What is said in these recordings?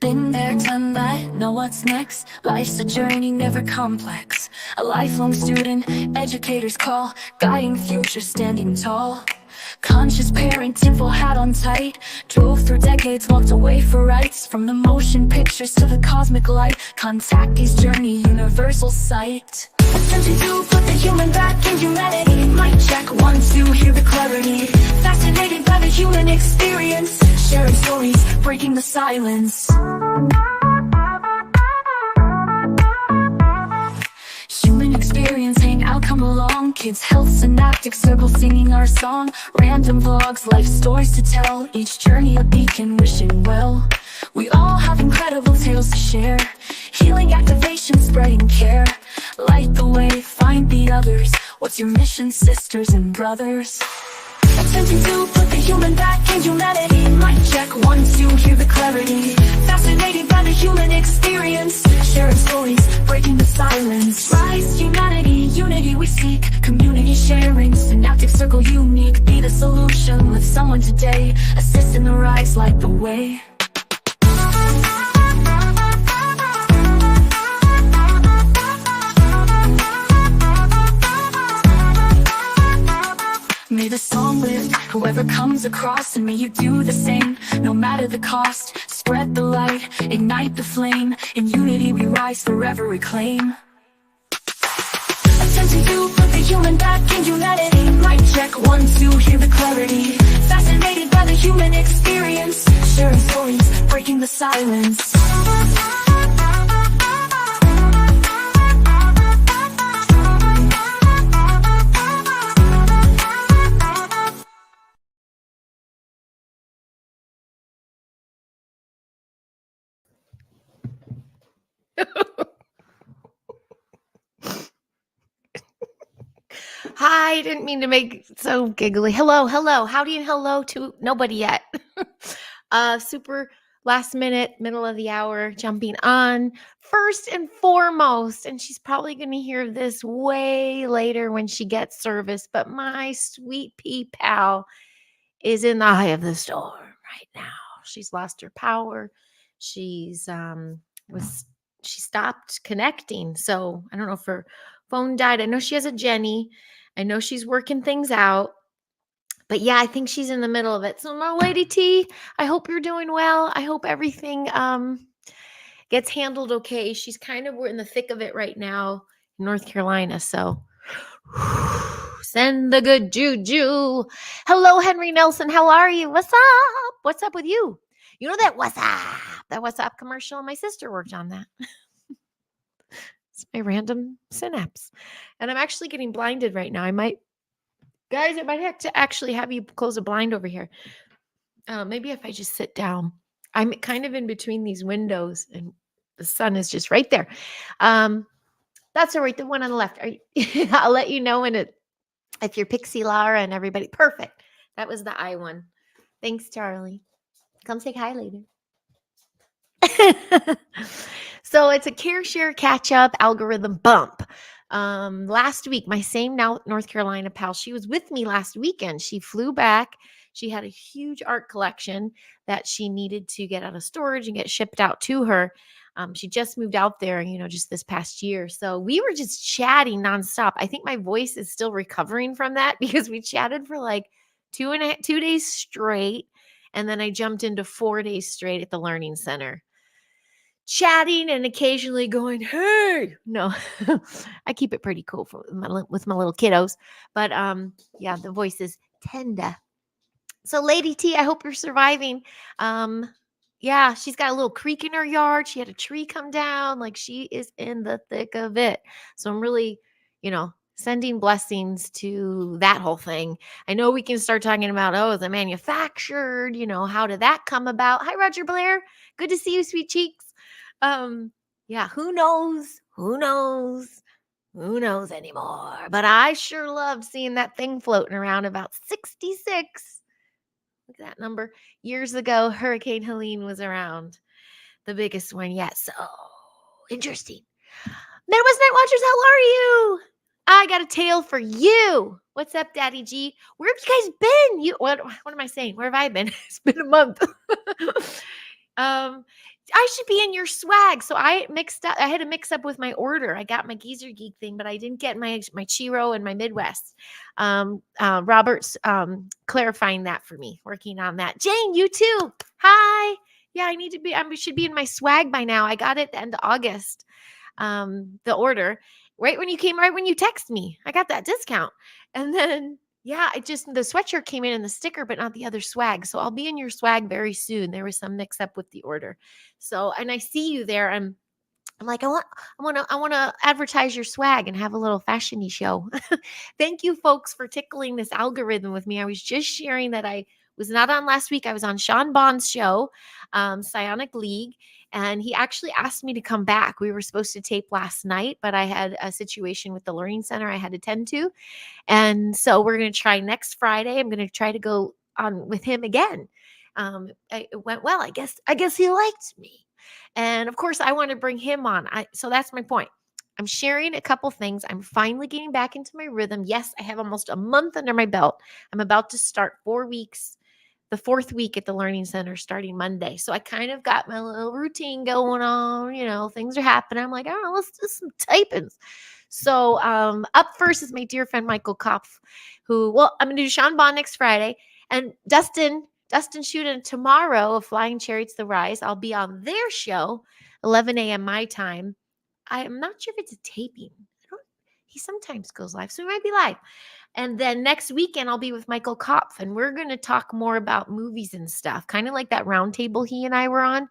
Been there, done that, know what's next. Life's a journey, never complex. A lifelong student, educators call, guiding future, standing tall. Conscious parenting, full hat on tight. Drove through decades, walked away for rights. From the motion pictures to the cosmic light. Contactee's journey, universal sight. Attempting to put the human back in humanity. Mic check, 1, 2, hear the clarity. Fascinated by the human experience. Sharing stories, breaking the silence. Human experience, hang out, come along. Kids, health, synaptic circle, singing our song. Random vlogs, life stories to tell. Each journey a beacon, wishing well. We all have incredible tales to share. Healing, activation, spreading care. Light the way, find the others. What's your mission, sisters and brothers? Attempting to put the human back in humanity. Mic check, 1, 2, hear the clarity. Fascinated by the human experience. Sharing stories, breaking the silence. Rise, humanity, unity we seek. Community sharing, synaptic circle unique. Be the solution with someone today. Assist in the rise, light the way. May the song lift whoever comes across, and may you do the same, no matter the cost. Spread the light, ignite the flame. In unity we rise, forever reclaim. Attempting to put the human back in humanity. Mic check, 1, 2, hear the clarity. Fascinated by the human experience. Sharing stories, breaking the silence. Hi, I didn't mean to make it so giggly. Hello. Howdy and hello to nobody yet. Super last minute, middle of the hour, jumping on first and foremost. And she's probably going to hear this way later when she gets service. But my sweet pea pal is in the eye of the storm right now. She's lost her power. She's she stopped connecting. So I don't know if her phone died. I know she has a Jenny. I know she's working things out. But yeah, I think she's in the middle of it. So my Lady T, I hope you're doing well. I hope everything gets handled okay. She's we're in the thick of it right now in North Carolina. So send the good juju. Hello, Henry Nelson. How are you? What's up? What's up with you? You know that WhatsApp commercial? My sister worked on that. It's my random synapse. And I'm actually getting blinded right now. I might have to actually have you close a blind over here. Maybe if I just sit down. I'm kind of in between these windows and the sun is just right there. That's all right. The one on the left. I'll let you know if you're Pixie Lara and everybody. Perfect. That was the I one. Thanks, Charlie. Come say hi later. So it's a careshare catch-up algorithm bump. Last week, my same North Carolina pal, she was with me last weekend. She flew back. She had a huge art collection that she needed to get out of storage and get shipped out to her. She just moved out there, just this past year. So we were just chatting nonstop. I think my voice is still recovering from that because we chatted for like 2 days straight. And then I jumped into 4 days straight at the Learning Center. Chatting and occasionally going, hey, no, I keep it pretty cool with my little kiddos. But yeah, the voice is tender. So Lady T, I hope you're surviving. Yeah, she's got a little creek in her yard. She had a tree come down. Like she is in the thick of it. So I'm really, sending blessings to that whole thing. I know we can start talking about, the manufactured, how did that come about? Hi, Roger Blair. Good to see you, sweet cheeks. Yeah, who knows anymore, but I sure love seeing that thing floating around about 66. Look at that number. Years ago, Hurricane Helene was around, the biggest one yet. So interesting. Midwest Night Watchers, how are you? I got a tale for you. What's up, Daddy G? Where have you guys been? What am I saying? Where have I been? It's been a month. I should be in your swag. So I had to mix up with my order. I got my Geezer Geek thing, but I didn't get my Chiro and my Midwest. Robert's clarifying that for me, working on that. Jane, you too. Hi. Yeah, I should be in my swag by now. I got it at the end of August. The order right when you text me. I got that discount. And then yeah, the sweatshirt came in the sticker, but not the other swag. So I'll be in your swag very soon. There was some mix up with the order. So, and I see you there. I'm like, I want to advertise your swag and have a little fashion-y show. Thank you, folks, for tickling this algorithm with me. I was just sharing that I was not on last week. I was on Sean Bond's show, Psionic League, and he actually asked me to come back. We were supposed to tape last night, but I had a situation with the Learning Center I had to tend to. And so we're going to try next Friday. I'm going to try to go on with him again. It went well. I guess he liked me. And of course, I want to bring him on. So that's my point. I'm sharing a couple things. I'm finally getting back into my rhythm. Yes, I have almost a month under my belt. I'm about to start 4 weeks, the 4th week at the Learning Center starting Monday. So I kind of got my little routine going on. Things are happening. I'm like, oh, let's do some typings. So up first is my dear friend Michael Kopf, I'm going to do Sean Bond next Friday. And Dustin shooting tomorrow of Flying Chariots the Rise. I'll be on their show, 11 a.m. my time. I'm not sure if it's a taping. He sometimes goes live, so we might be live. And then next weekend, I'll be with Michael Kopf, and we're going to talk more about movies and stuff, kind of like that roundtable he and I were on,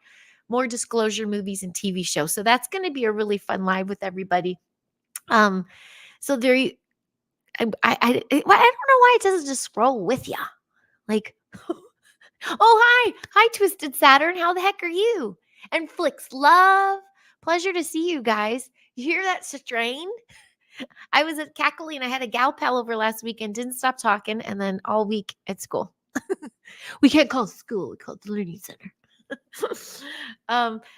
more disclosure movies and TV shows. So that's going to be a really fun live with everybody. So there, I don't know why it doesn't just scroll with you. Like, oh, hi, Twisted Saturn. How the heck are you? And Flicks Love. Pleasure to see you guys. You hear that strain? I was at cackling. I had a gal pal over last weekend, didn't stop talking, and then all week at school. We can't call it school, we call it the Learning Center.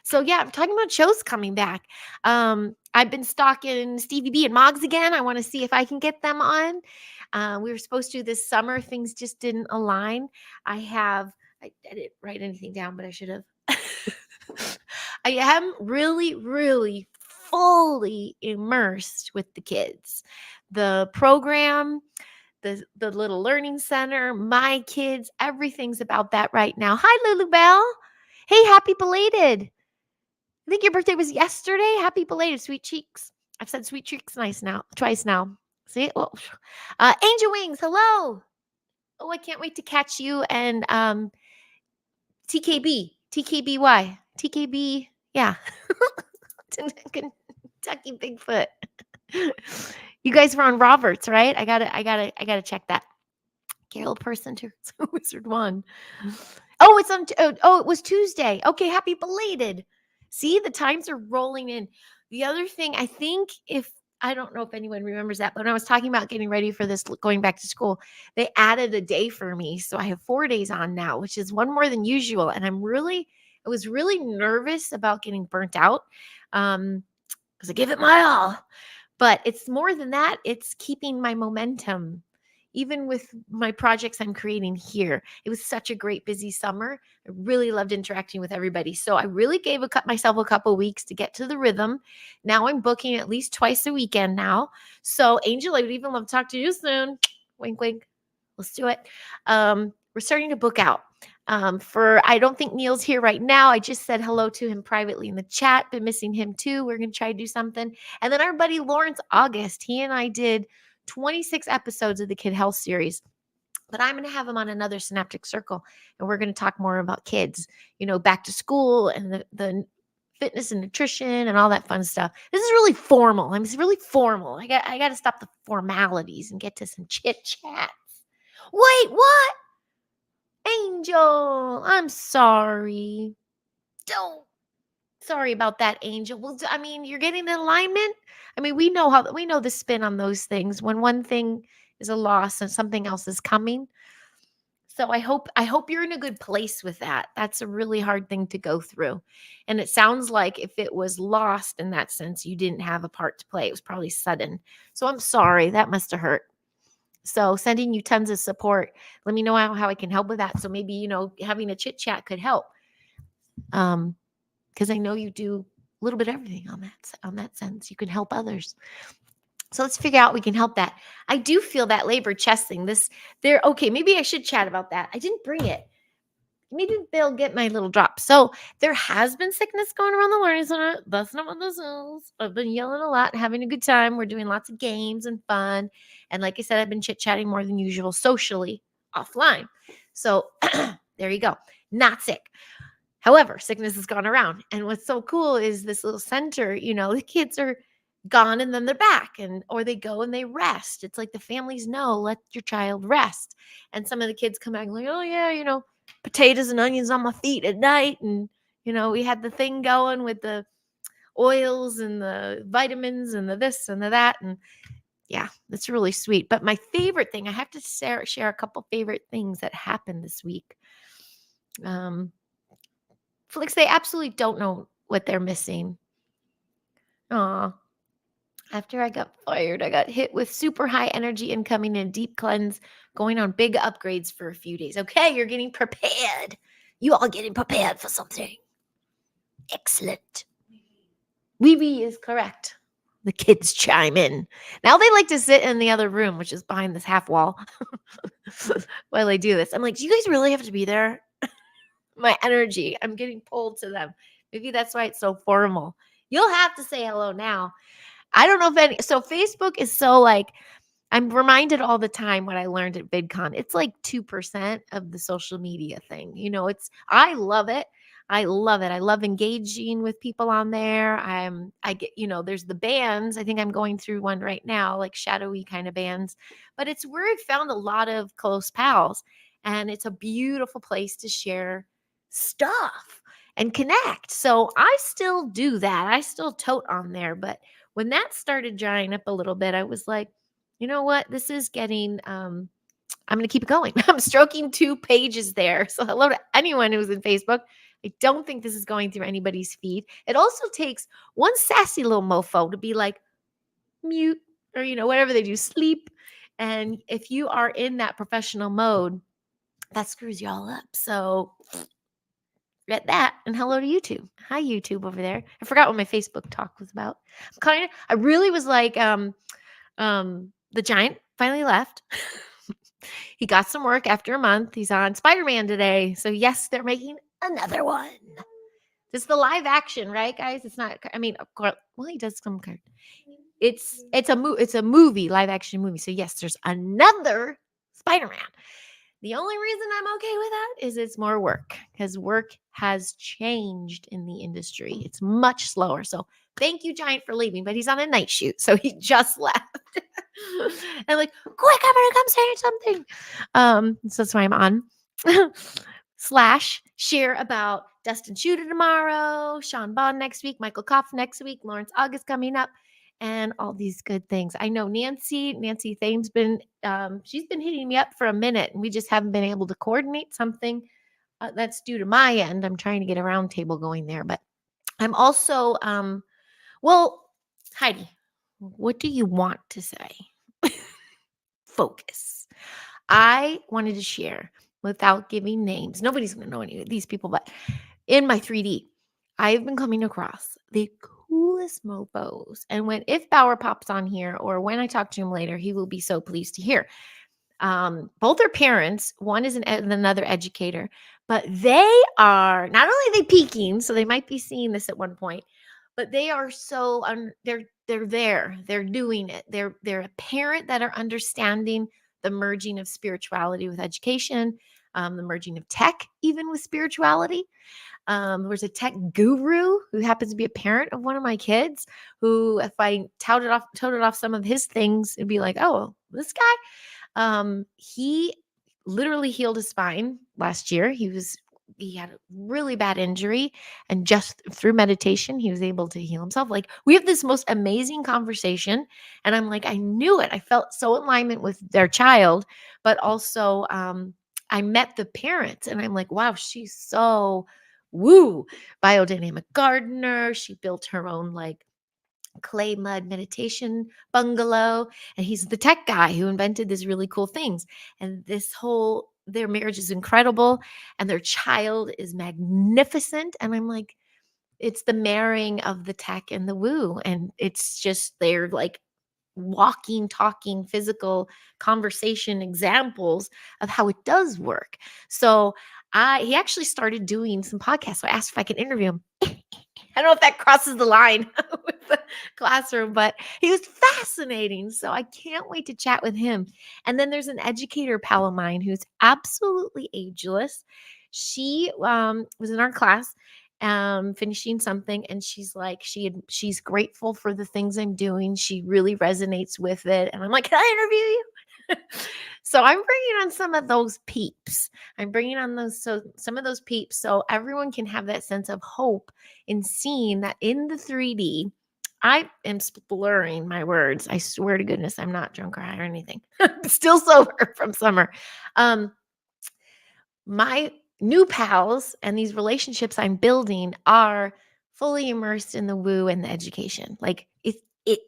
So yeah, I'm talking about shows coming back. I've been stalking Stevie B and Moggs again. I want to see if I can get them on. We were supposed to this summer. Things just didn't align. I didn't write anything down, but I should have. I am really, really fully immersed with the kids. The program, the little learning center, my kids, everything's about that right now. Hi, Lulu Bell. Hey, happy belated. I think your birthday was yesterday. Happy belated, sweet cheeks. I've said sweet cheeks twice now. See? Well, Angel Wings, hello. Oh, I can't wait to catch you and TKB, TKBY, TKB, yeah. Kentucky Bigfoot. You guys were on Roberts, right? I gotta check that. Carol Person to Wizard One. Oh, it was Tuesday. Okay, happy belated. See, the times are rolling in. The other thing, I don't know if anyone remembers that, but when I was talking about getting ready for this, going back to school, they added a day for me. So I have 4 days on now, which is one more than usual. And I was really nervous about getting burnt out because I gave it my all. But it's more than that. It's keeping my momentum, even with my projects I'm creating here. It was such a great busy summer. I really loved interacting with everybody. So I really gave myself a couple weeks to get to the rhythm. Now I'm booking at least twice a weekend now. So Angel, I would even love to talk to you soon. Wink, wink. Let's do it. We're starting to book out. I don't think Neil's here right now. I just said hello to him privately in the chat. Been missing him too. We're going to try to do something. And then our buddy Lawrence August, he and I did 26 episodes of the Kid Health series. But I'm going to have him on another Synaptic Circle, and we're going to talk more about kids, back to school and the fitness and nutrition and all that fun stuff. This is really formal. It's really formal. I got to stop the formalities and get to some chit chats. Wait, what? Angel, I'm sorry. Sorry about that, Angel. Well, you're getting in alignment. We know the spin on those things when one thing is a loss and something else is coming. So I hope you're in a good place with that. That's a really hard thing to go through. And it sounds like if it was lost in that sense, you didn't have a part to play. It was probably sudden. So I'm sorry. That must have hurt. So sending you tons of support. Let me know how I can help with that. So maybe, having a chit chat could help. Because I know you do a little bit of everything on that sense. You can help others. So let's figure out we can help that. I do feel that labor chest thing. Okay, maybe I should chat about that. I didn't bring it. Maybe they'll get my little drop. So there has been sickness going around the learning center. That's not what this is. I've been yelling a lot, having a good time. We're doing lots of games and fun. And like I said, I've been chit-chatting more than usual socially offline. So there you go. Not sick. However, sickness has gone around. And what's so cool is this little center, the kids are gone and then they're back, or they go and they rest. It's like the families know, let your child rest. And some of the kids come back like, oh yeah, potatoes and onions on my feet at night. And, we had the thing going with the oils and the vitamins and the this and the that. And yeah, that's really sweet. But my favorite thing, I have to share a couple favorite things that happened this week. Felix, they absolutely don't know what they're missing. Aw. After I got fired, I got hit with super high energy incoming and deep cleanse, going on big upgrades for a few days. Okay, you're getting prepared. You all getting prepared for something. Excellent. Wee is correct. The kids chime in. Now they like to sit in the other room, which is behind this half wall, while I do this. I'm like, do you guys really have to be there? My energy. I'm getting pulled to them. Maybe that's why it's so formal. You'll have to say hello now. I don't know if so Facebook is so like, I'm reminded all the time what I learned at VidCon. It's like 2% of the social media thing. I love it. I love it. I love engaging with people on there. I get, there's the bands. I think I'm going through one right now, like shadowy kind of bands, but it's where I found a lot of close pals, and it's a beautiful place to share stuff and connect. So I still do that. I still tote on there, but when that started drying up a little bit, I was like, you know what? This is getting, I'm going to keep it going. I'm stroking 2 pages there. So hello to anyone who's in Facebook. I don't think this is going through anybody's feed. It also takes one sassy little mofo to be like, mute, or, whatever they do, sleep. And if you are in that professional mode, that screws you all up. So get that. And hello to YouTube. Hi, YouTube over there. I forgot what my Facebook talk was about. I really was like, the giant finally left. He got some work after a month. He's on Spider-Man today. So yes, they're making another one. This is the live action, right, guys? It's not, of course, well, he does some kind. It's a movie, live action movie. So yes, there's another Spider-Man. The only reason I'm okay with that is it's more work, because work has changed in the industry. It's much slower. So thank you, Giant, for leaving, but he's on a night shoot. So he just left. And like, quick, I'm going to come say something. So that's why I'm on. / share about Dustin Shooter tomorrow, Sean Bond next week, Michael Kopf next week, Lawrence August coming up, and all these good things. I know Nancy Thames she's been hitting me up for a minute, and we just haven't been able to coordinate something that's due to my end. I'm trying to get a round table going there, but I'm also, well, Heidi, what do you want to say? Focus. I wanted to share without giving names. Nobody's going to know any of these people, but in my 3D, I've been coming across the coolest mofos. And if Bauer pops on here, or when I talk to him later, he will be so pleased to hear. Both are parents. One is another educator, but they are not only they peaking, so they might be seeing this at one point, but they are so they're doing it. They're a parent that are understanding the merging of spirituality with education, the merging of tech even with spirituality. There's a tech guru who happens to be a parent of one of my kids, who, if I toted off some of his things, it'd be like, oh, this guy. He literally healed his spine last year. He had a really bad injury, and just through meditation, he was able to heal himself. Like, we have this most amazing conversation, and I'm like, I knew it. I felt so in alignment with their child, but also, I met the parents, and I'm like, wow, she's so biodynamic gardener. She built her own clay mud meditation bungalow, and he's the tech guy who invented these really cool things. And their marriage is incredible, and their child is magnificent. And I'm like, it's the marrying of the tech and the woo, and it's just they're like walking, talking, physical conversation examples of how it does work. So he actually started doing some podcasts. So I asked if I could interview him. I don't know if that crosses the line with the classroom, but he was fascinating. So I can't wait to chat with him. And then there's an educator pal of mine who's absolutely ageless. She was in our class finishing something, and she's like she's grateful for the things I'm doing. She really resonates with it, and I'm like, can I interview you? So I'm bringing on some of those peeps. I'm bringing on some of those peeps so everyone can have that sense of hope in seeing that in the 3D. I am blurring my words. I swear to goodness, I'm not drunk or high or anything. I'm still sober from summer. My new pals and these relationships I'm building are fully immersed in the woo and the education. Like it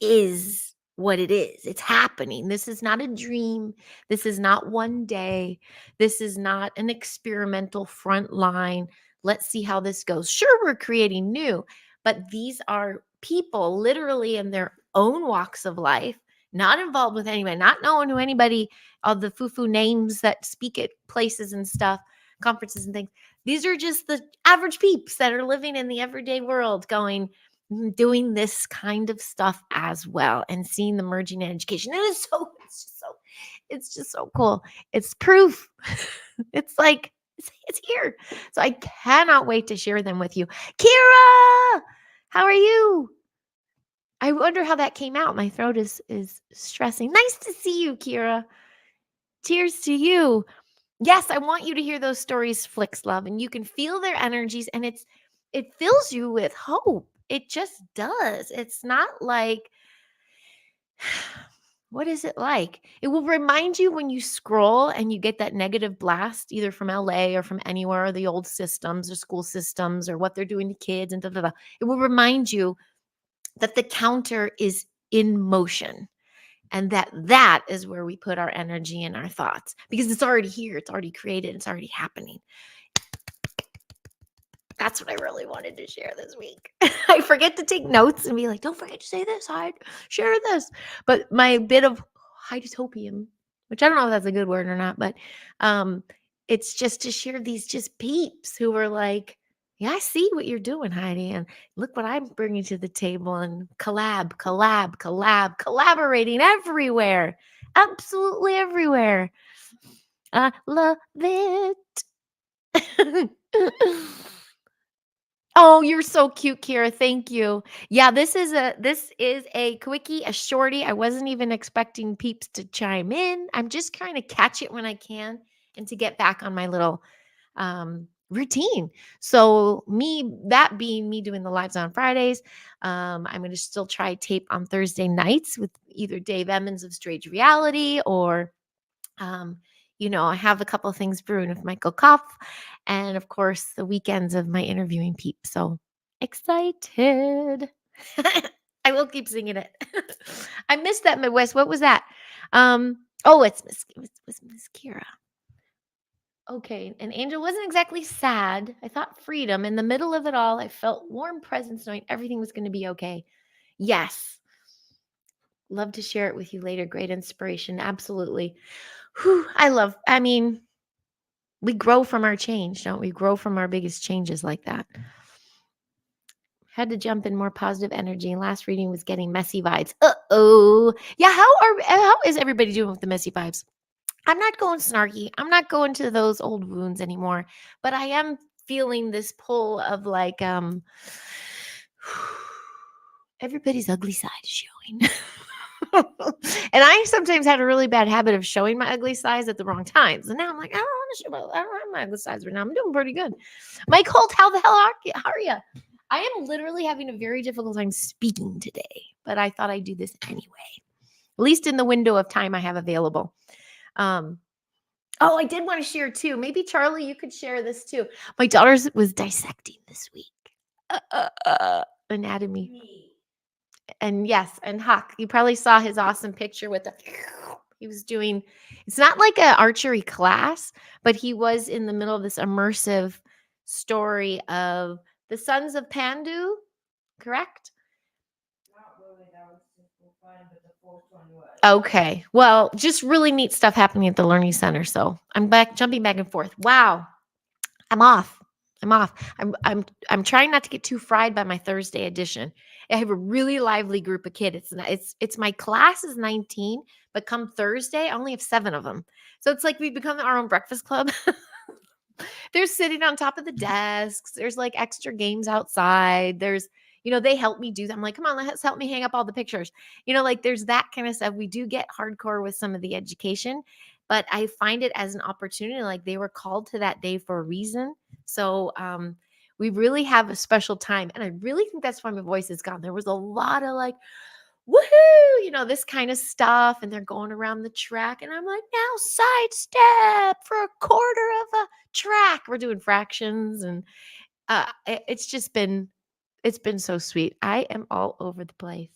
is what it is. It's happening. This is not a dream. This is not one day. This is not an experimental front line. Let's see how this goes. Sure, we're creating new, but these are people literally in their own walks of life, not involved with anybody, not knowing who anybody of the foo-foo names that speak at places and stuff, conferences and things. These are just the average peeps that are living in the everyday world doing this kind of stuff as well and seeing the merging in education. And it's just so cool. It's proof. It's like, it's here. So I cannot wait to share them with you. Kira, how are you? I wonder how that came out. My throat is stressing. Nice to see you, Kira. Cheers to you. Yes, I want you to hear those stories, Flicks Love, and you can feel their energies, and it fills you with hope. It just does. It's not like, what is it like? It will remind you when you scroll and you get that negative blast, either from LA or from anywhere, or the old systems or school systems or what they're doing to kids and da da da. It will remind you that the counter is in motion. And that is where we put our energy and our thoughts, because it's already here. It's already created. It's already happening. That's what I really wanted to share this week. I forget to take notes and be like, don't forget to say this, Hyde. Share this. But my bit of Hydeotopium, which I don't know if that's a good word or not, but it's just to share these just peeps who are like, yeah, I see what you're doing, Heidi. And look what I'm bringing to the table, and collaborating everywhere. Absolutely everywhere. I love it. Oh, you're so cute, Kira. Thank you. Yeah, this is a quickie, a shorty. I wasn't even expecting peeps to chime in. I'm just trying to catch it when I can and to get back on my little routine. So that being me doing the lives on Fridays, I'm going to still try tape on Thursday nights with either Dave Emmons of Strange Reality or I have a couple of things brewing with Michael Koff, and of course the weekends of my interviewing peeps. So excited. I will keep singing it. I missed that Midwest. What was that? It's Miss Kira. Okay, and Angel wasn't exactly sad. I thought freedom. In the middle of it all, I felt warm presence knowing everything was going to be okay. Yes. Love to share it with you later. Great inspiration. Absolutely. We grow from our change, don't we? Grow from our biggest changes like that. Had to jump in more positive energy. And last reading was getting messy vibes. Uh-oh. Yeah, how is everybody doing with the messy vibes? I'm not going snarky. I'm not going to those old wounds anymore. But I am feeling this pull of like everybody's ugly side is showing. And I sometimes had a really bad habit of showing my ugly sides at the wrong times. And now I'm like, I don't have my ugly sides right now. I'm doing pretty good. Mike Holt, how the hell are you? I am literally having a very difficult time speaking today, but I thought I'd do this anyway, at least in the window of time I have available. I did want to share too. Maybe Charlie, you could share this too. My daughter was dissecting this week. Anatomy. And yes, and Huck, you probably saw his awesome picture with the he was doing it's not like an archery class, but he was in the middle of this immersive story of the sons of Pandu, correct? Okay. Well, just really neat stuff happening at the Learning Center. So I'm jumping back and forth. Wow. I'm off. I'm off. I'm trying not to get too fried by my Thursday edition. I have a really lively group of kids. It's my class is 19, but come Thursday, I only have 7 of them. So it's like we've become our own breakfast club. They're sitting on top of the desks. There's like extra games outside. They help me do that. I'm like, come on, let's help me hang up all the pictures. Like there's that kind of stuff. We do get hardcore with some of the education, but I find it as an opportunity. Like they were called to that day for a reason. So we really have a special time. And I really think that's why my voice is gone. There was a lot of like, woohoo, this kind of stuff. And they're going around the track. And I'm like, now sidestep for a quarter of a track. We're doing fractions. And it's been so sweet. I am all over the place.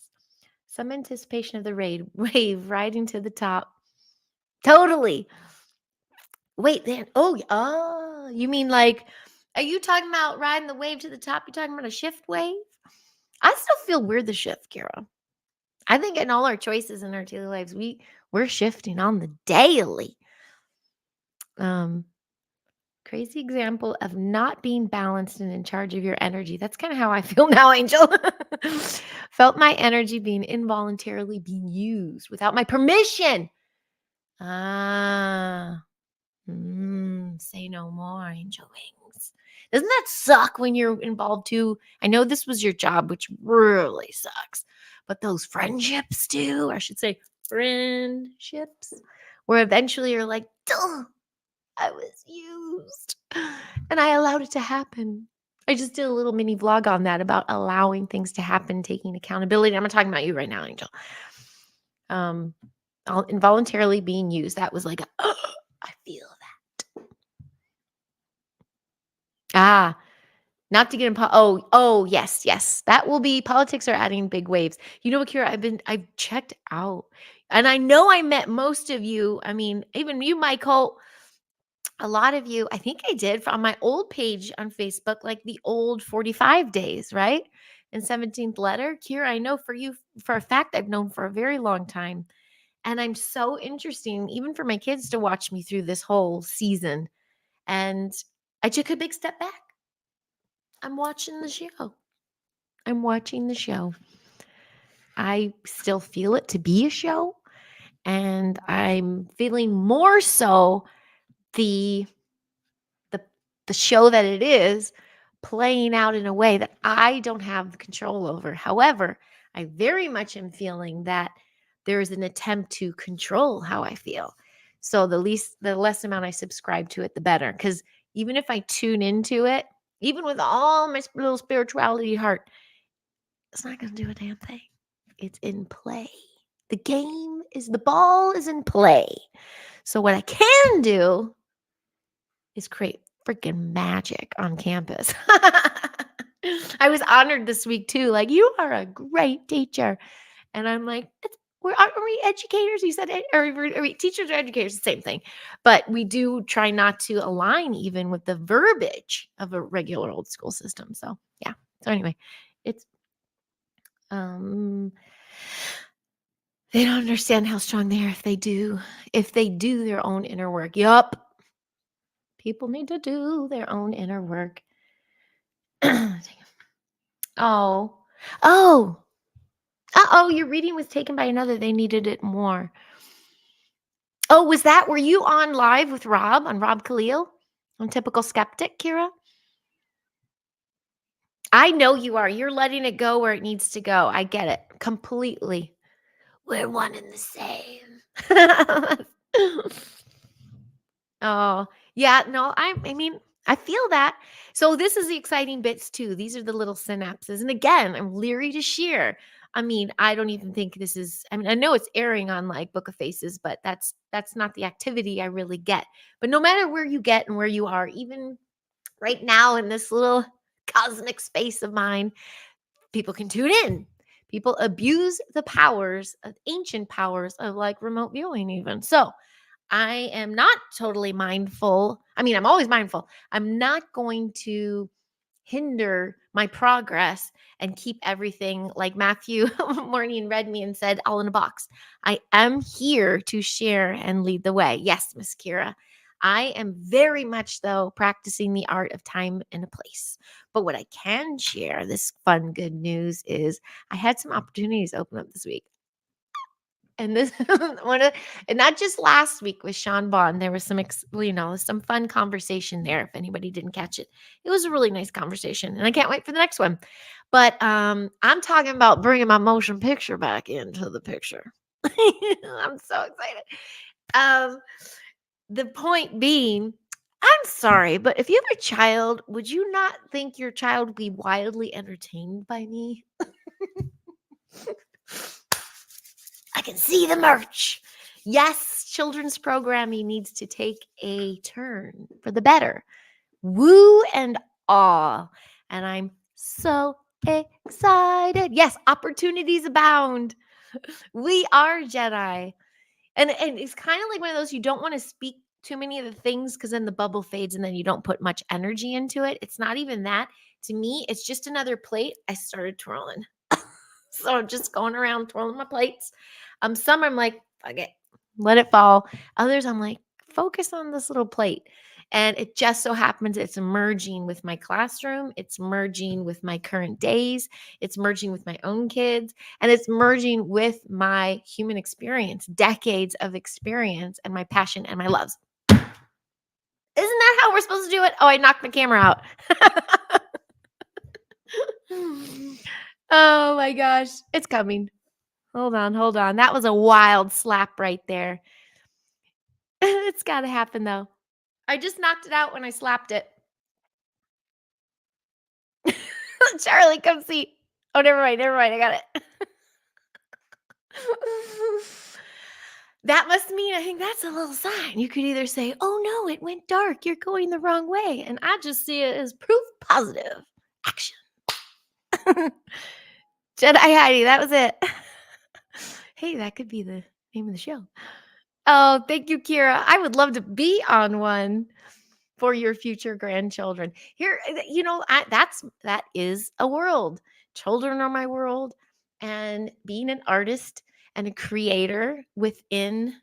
Some anticipation of the wave riding to the top. Totally. Wait, then. Oh, you mean like, are you talking about riding the wave to the top? You talking about a shift wave? I still feel we're the shift, Kara. I think in all our choices in our daily lives, we're shifting on the daily. Crazy example of not being balanced and in charge of your energy. That's kind of how I feel now, Angel. Felt my energy being involuntarily being used without my permission. Say no more, Angel Wings. Doesn't that suck when you're involved too? I know this was your job, which really sucks, but those friendships too, or I should say friendships, where eventually you're like, duh, I was used and I allowed it to happen. I just did a little mini vlog on that about allowing things to happen, taking accountability. I'm not talking about you right now, Angel. Involuntarily being used. That was like, I feel that. Not to get in. Oh, yes. That will be politics are adding big waves. You know what, Kira? I've checked out, and I know I met most of you. I mean, even you, Michael. A lot of you, I think I did on my old page on Facebook, like the old 45 days, right? And 17th letter. Kira, I know for you, for a fact, I've known for a very long time. And I'm so interesting, even for my kids to watch me through this whole season. And I took a big step back. I'm watching the show. I still feel it to be a show. And I'm feeling more so the show that it is playing out in a way that I don't have control over. However, I very much am feeling that there is an attempt to control how I feel. So the less amount I subscribe to it, the better. Because even if I tune into it, even with all my little spirituality heart, it's not going to do a damn thing. It's in play. The ball is in play. So what I can do is create freaking magic on campus. I was honored this week too. Like, you are a great teacher. And I'm like, aren't we educators? You said, are we teachers or educators? The same thing. But we do try not to align even with the verbiage of a regular old school system. So yeah. So anyway, it's they don't understand how strong they are if they do their own inner work. Yup. People need to do their own inner work. Oh. Your reading was taken by another. They needed it more. Oh, were you on live with Rob, on Rob Khalil, on Typical Skeptic, Kira? I know you are. You're letting it go where it needs to go. I get it completely. We're one and the same. Oh, yeah. No, I mean, I feel that. So this is the exciting bits too. These are the little synapses. And again, I'm leery to share. I mean, I don't even think this is, I mean, I know it's airing on like Book of Faces, but that's not the activity I really get. But no matter where you get and where you are, even right now in this little cosmic space of mine, people can tune in. People abuse the powers, of ancient powers of like remote viewing even. So I am not totally mindful. I mean, I'm always mindful. I'm not going to hinder my progress and keep everything like Matthew Morning read me and said, all in a box. I am here to share and lead the way. Yes, Miss Kira. I am very much, though, practicing the art of time and a place. But what I can share, this fun, good news, is I had some opportunities open up this week. And this and not just last week with Sean Bond. There was some some fun conversation there. If anybody didn't catch it, it was a really nice conversation, and I can't wait for the next one. But I'm talking about bringing my motion picture back into the picture. I'm so excited. The point being, I'm sorry, but if you have a child, would you not think your child would be wildly entertained by me? I can see the merch. Yes, children's programming needs to take a turn for the better. Woo and awe. And I'm so excited. Yes, opportunities abound. We are Jedi. And it's kind of like one of those, you don't want to speak too many of the things because then the bubble fades and then you don't put much energy into it. It's not even that. To me, it's just another plate. I started twirling. So I'm just going around twirling my plates. Some I'm like, fuck it, let it fall. Others I'm like, focus on this little plate. And it just so happens it's merging with my classroom. It's merging with my current days. It's merging with my own kids. And it's merging with my human experience, decades of experience and my passion and my loves. Isn't that how we're supposed to do it? Oh, I knocked the camera out. Oh my gosh, it's coming. Hold on. That was a wild slap right there. It's got to happen though. I just knocked it out when I slapped it. Charlie, come see. Oh, never mind. I got it. That must mean, I think that's a little sign. You could either say, oh no, it went dark. You're going the wrong way. And I just see it as proof positive action. Jedi Heidi, that was it. Hey, that could be the name of the show. Oh, thank you, Kira. I would love to be on one for your future grandchildren. Here, that is a world. Children are my world, and being an artist and a creator within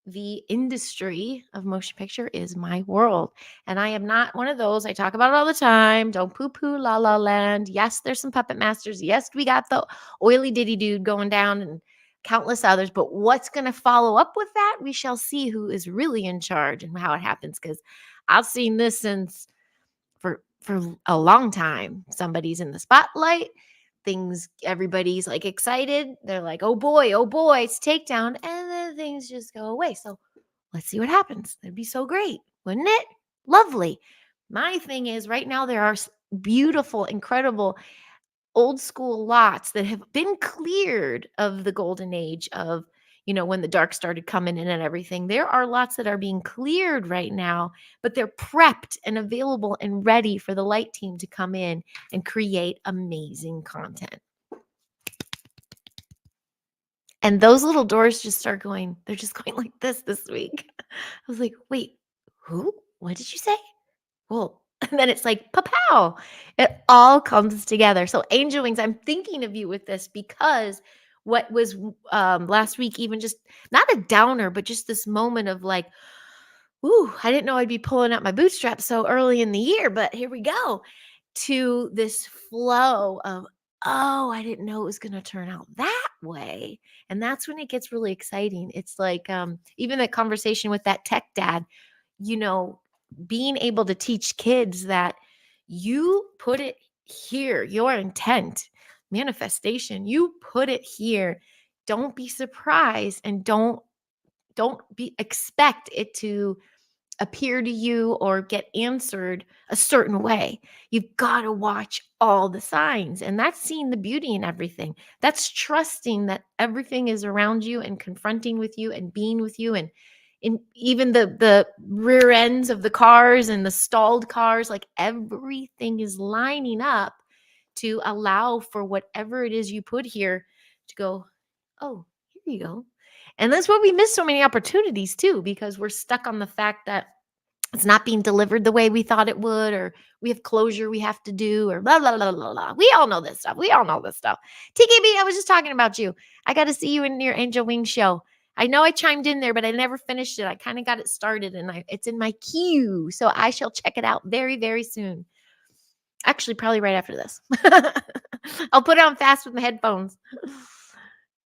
the industry of motion picture is my world. And I am not one of those. I talk about it all the time. Don't poo-poo La La Land. Yes, there's some puppet masters. Yes, we got the oily ditty dude going down and countless others. But what's going to follow up with that? We shall see who is really in charge and how it happens. Because I've seen this since for a long time. Somebody's in the spotlight. Everybody's like excited. They're like, oh boy, it's takedown. And then things just go away. So let's see what happens. That'd be so great, wouldn't it? Lovely. My thing is right now there are beautiful, incredible old school lots that have been cleared of the golden age of, when the dark started coming in and everything. There are lots that are being cleared right now, but they're prepped and available and ready for the light team to come in and create amazing content. And those little doors just start going, they're just going like this week. I was like, wait, who? What did you say? Well, and then it's like, pow. It all comes together. So Angel Wings, I'm thinking of you with this because what was last week, even just not a downer, but just this moment of like, ooh, I didn't know I'd be pulling out my bootstraps so early in the year, but here we go, to this flow of, oh, I didn't know it was going to turn out that way. And that's when it gets really exciting. It's like even the conversation with that tech dad, being able to teach kids that you put it here, your intent, manifestation, you put it here. Don't be surprised and don't expect it to appear to you or get answered a certain way. You've got to watch all the signs. And that's seeing the beauty in everything. That's trusting that everything is around you and confronting with you and being with you. And in even the rear ends of the cars and the stalled cars, like everything is lining up to allow for whatever it is you put here to go, oh, here you go. And that's why we miss so many opportunities too, because we're stuck on the fact that it's not being delivered the way we thought it would, or we have closure we have to do, or blah, blah, blah, blah, blah. We all know this stuff. We all know this stuff. TKB, I was just talking about you. I got to see you in your Angel Wing show. I know I chimed in there, but I never finished it. I kind of got it started and it's in my queue. So I shall check it out very, very soon. Actually, probably right after this. I'll put it on fast with my headphones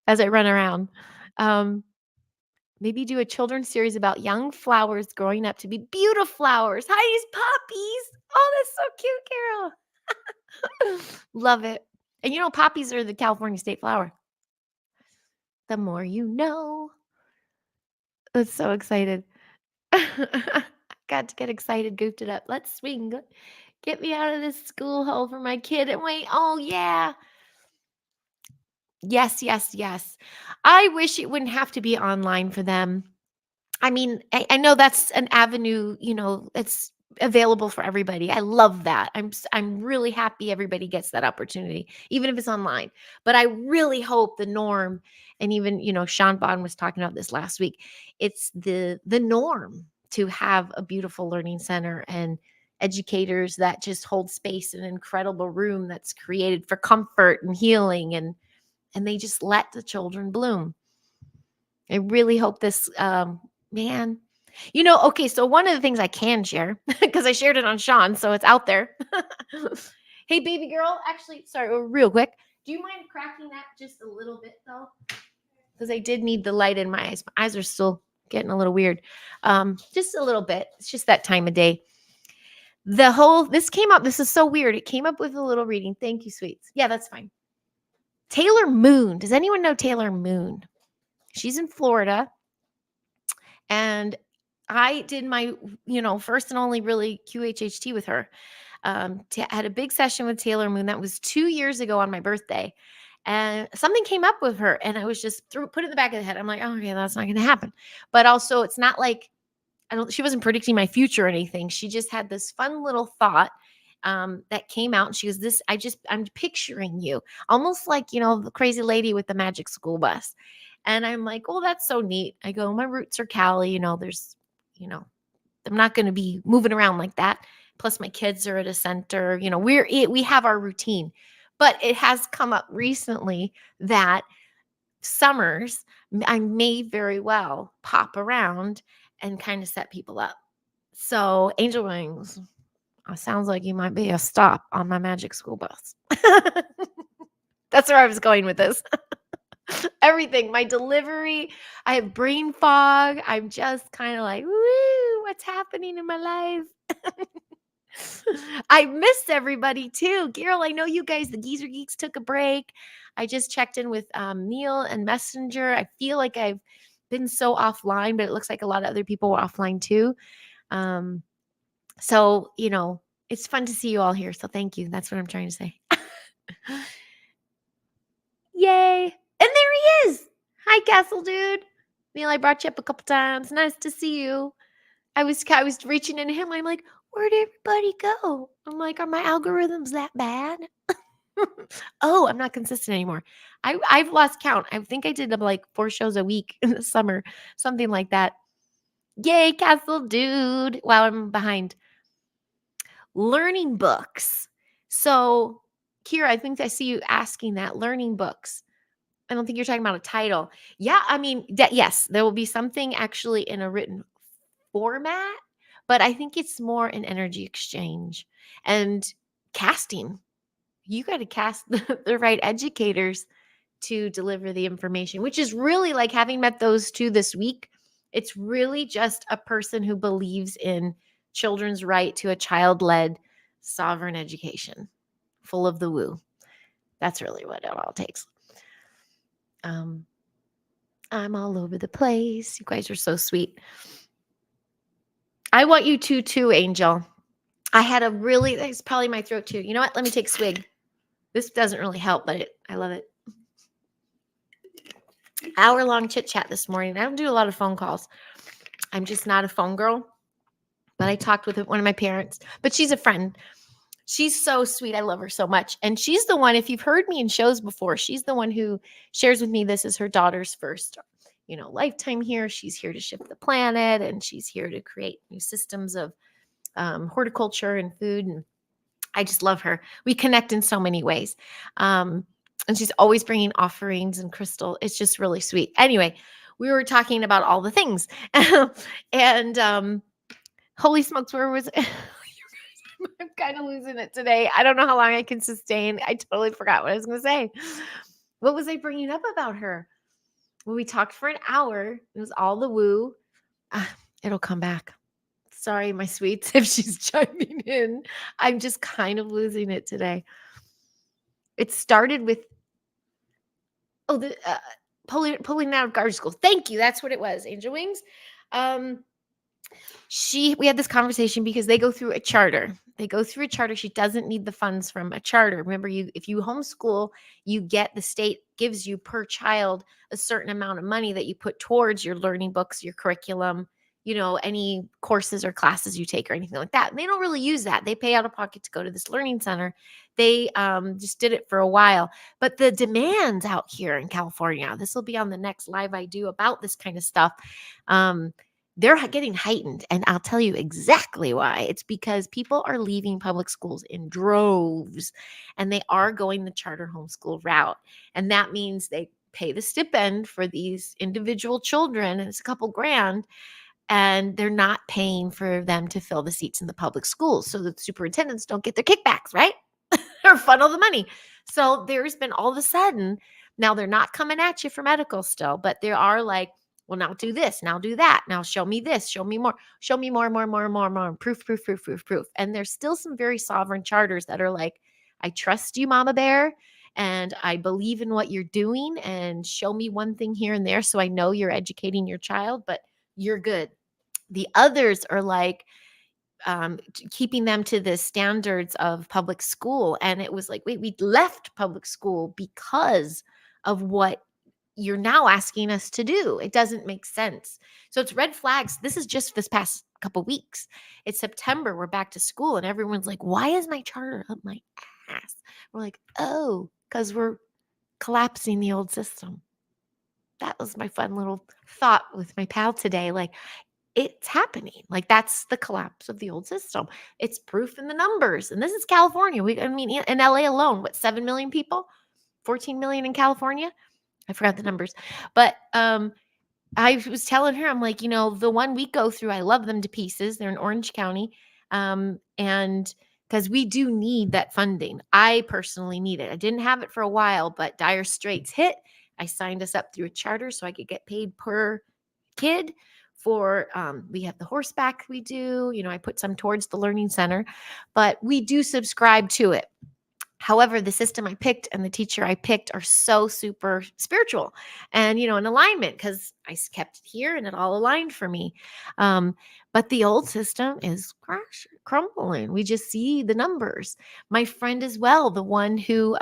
as I run around. Maybe do a children's series about young flowers growing up to be beautiful flowers. Heidi's puppies. Oh, that's so cute, Carol. Love it. And you know, poppies are the California state flower. The more you know. I'm so excited. Got to get excited, goofed it up. Let's swing. Get me out of this school hole for my kid and wait. Oh, yeah. Yes, yes, yes. I wish it wouldn't have to be online for them. I mean, I know that's an avenue, it's available for everybody. I love that. I'm really happy everybody gets that opportunity, even if it's online. But I really hope the norm, and even, Sean Bond was talking about this last week, it's the norm to have a beautiful learning center and educators that just hold space in an incredible room that's created for comfort and healing, and they just let the children bloom. I really hope this, man. Okay, so one of the things I can share, because I shared it on Sean, so it's out there. Hey, baby girl, actually, sorry, real quick. Do you mind cracking that just a little bit, though? Because I did need the light in my eyes. My eyes are still getting a little weird. Just a little bit. It's just that time of day. This came up. This is so weird. It came up with a little reading. Thank you, sweets. Yeah, that's fine. Taylor Moon. Does anyone know Taylor Moon? She's in Florida. And I did my, first and only really QHHT with her. Had a big session with Taylor Moon. That was 2 years ago on my birthday. And something came up with her and I was just put it in the back of the head. I'm like, oh, okay, that's not going to happen. But also it's not like, she wasn't predicting my future or anything. She just had this fun little thought that came out. And she was I'm picturing you almost like, the crazy lady with the magic school bus. And I'm like, oh, that's so neat. I go, my roots are Cali, there's, I'm not going to be moving around like that. Plus my kids are at a center, we have our routine. But it has come up recently that summers, I may very well pop around and kind of set people up. So Angel Wings, sounds like you might be a stop on my magic school bus. That's where I was going with this. Everything, my delivery, I have brain fog. I'm just kind of like, woo, what's happening in my life? I missed everybody too. Carol, I know you guys, the Geezer Geeks, took a break. I just checked in with Neil and Messenger. I feel like I've been so offline, but it looks like a lot of other people were offline too. So, it's fun to see you all here. So thank you. That's what I'm trying to say. Yay. And there he is. Hi, Castle Dude. Neil, I brought you up a couple times. Nice to see you. I was reaching into him. I'm like, where'd everybody go? I'm like, are my algorithms that bad? Oh, I'm not consistent anymore. I've lost count. I think I did like 4 shows a week in the summer, something like that. Yay, Castle Dude. Wow, I'm behind. Learning books. So, Kira, I think I see you asking that. Learning books. I don't think you're talking about a title. Yeah, I mean, yes, there will be something actually in a written format, but I think it's more an energy exchange and casting. You got to cast the right educators to deliver the information, which is really like having met those 2 this week. It's really just a person who believes in children's right to a child-led sovereign education, full of the woo. That's really what it all takes. I'm all over the place. You guys are so sweet. I want you to too, Angel. I had it's probably my throat too. You know what? Let me take a swig. This doesn't really help, but I love it. Hour-long chit chat this morning. I don't do a lot of phone calls. I'm just not a phone girl. But I talked with one of my parents, but she's a friend. She's so sweet. I love her so much. And she's the one, if you've heard me in shows before, she's the one who shares with me this is her daughter's first, lifetime here. She's here to shift the planet, and she's here to create new systems of horticulture and food. And I just love her. We connect in so many ways. And she's always bringing offerings and crystal. It's just really sweet. Anyway, we were talking about all the things. And holy smokes, where was it? I'm kind of losing it today. I don't know how long I can sustain. I totally forgot what I was going to say. What was I bringing up about her? Well, we talked for an hour. It was all the woo. It'll come back. Sorry, my sweets, if she's chiming in. I'm just kind of losing it today. It started with, the pulling out of garbage school. Thank you. That's what it was. Angel Wings. We had this conversation because they go through a charter. She doesn't need the funds from a charter. Remember, if you homeschool, the state gives you per child a certain amount of money that you put towards your learning books, your curriculum, any courses or classes you take or anything like that. And they don't really use that. They pay out of pocket to go to this learning center. They just did it for a while. But the demands out here in California, this will be on the next live I do about this kind of stuff. They're getting heightened. And I'll tell you exactly why. It's because people are leaving public schools in droves, and they are going the charter homeschool route. And that means they pay the stipend for these individual children, and it's a couple grand, and they're not paying for them to fill the seats in the public schools. So the superintendents don't get their kickbacks, right? Or funnel the money. So there's been all of a sudden, now they're not coming at you for medical still, but they are like, well, now do this, now do that. Now show me this, show me more, more, proof. And there's still some very sovereign charters that are like, I trust you, Mama Bear, and I believe in what you're doing, and show me one thing here and there so I know you're educating your child, but you're good. The others are like, keeping them to the standards of public school. And it was like, wait, we left public school because of what you're now asking us to do. It doesn't make sense. So it's red flags. This is just this past couple weeks. It's September. We're back to school, and everyone's like, why is my charter up my ass? We're like, oh, because we're collapsing the old system. That was my fun little thought with my pal today. Like, it's happening. Like, that's the collapse of the old system. It's proof in the numbers. And this is California. In LA alone, 7 million people? 14 million in California? I forgot the numbers. But I was telling her, I'm like, the one we go through, I love them to pieces. They're in Orange County. And because we do need that funding. I personally need it. I didn't have it for a while, but Dire Straits hit. I signed us up through a charter so I could get paid per kid for, we have the horseback we do, I put some towards the learning center, but we do subscribe to it. However, the system I picked and the teacher I picked are so super spiritual and, in alignment, because I kept it here and it all aligned for me. But the old system is crumbling. We just see the numbers. My friend as well, the one who,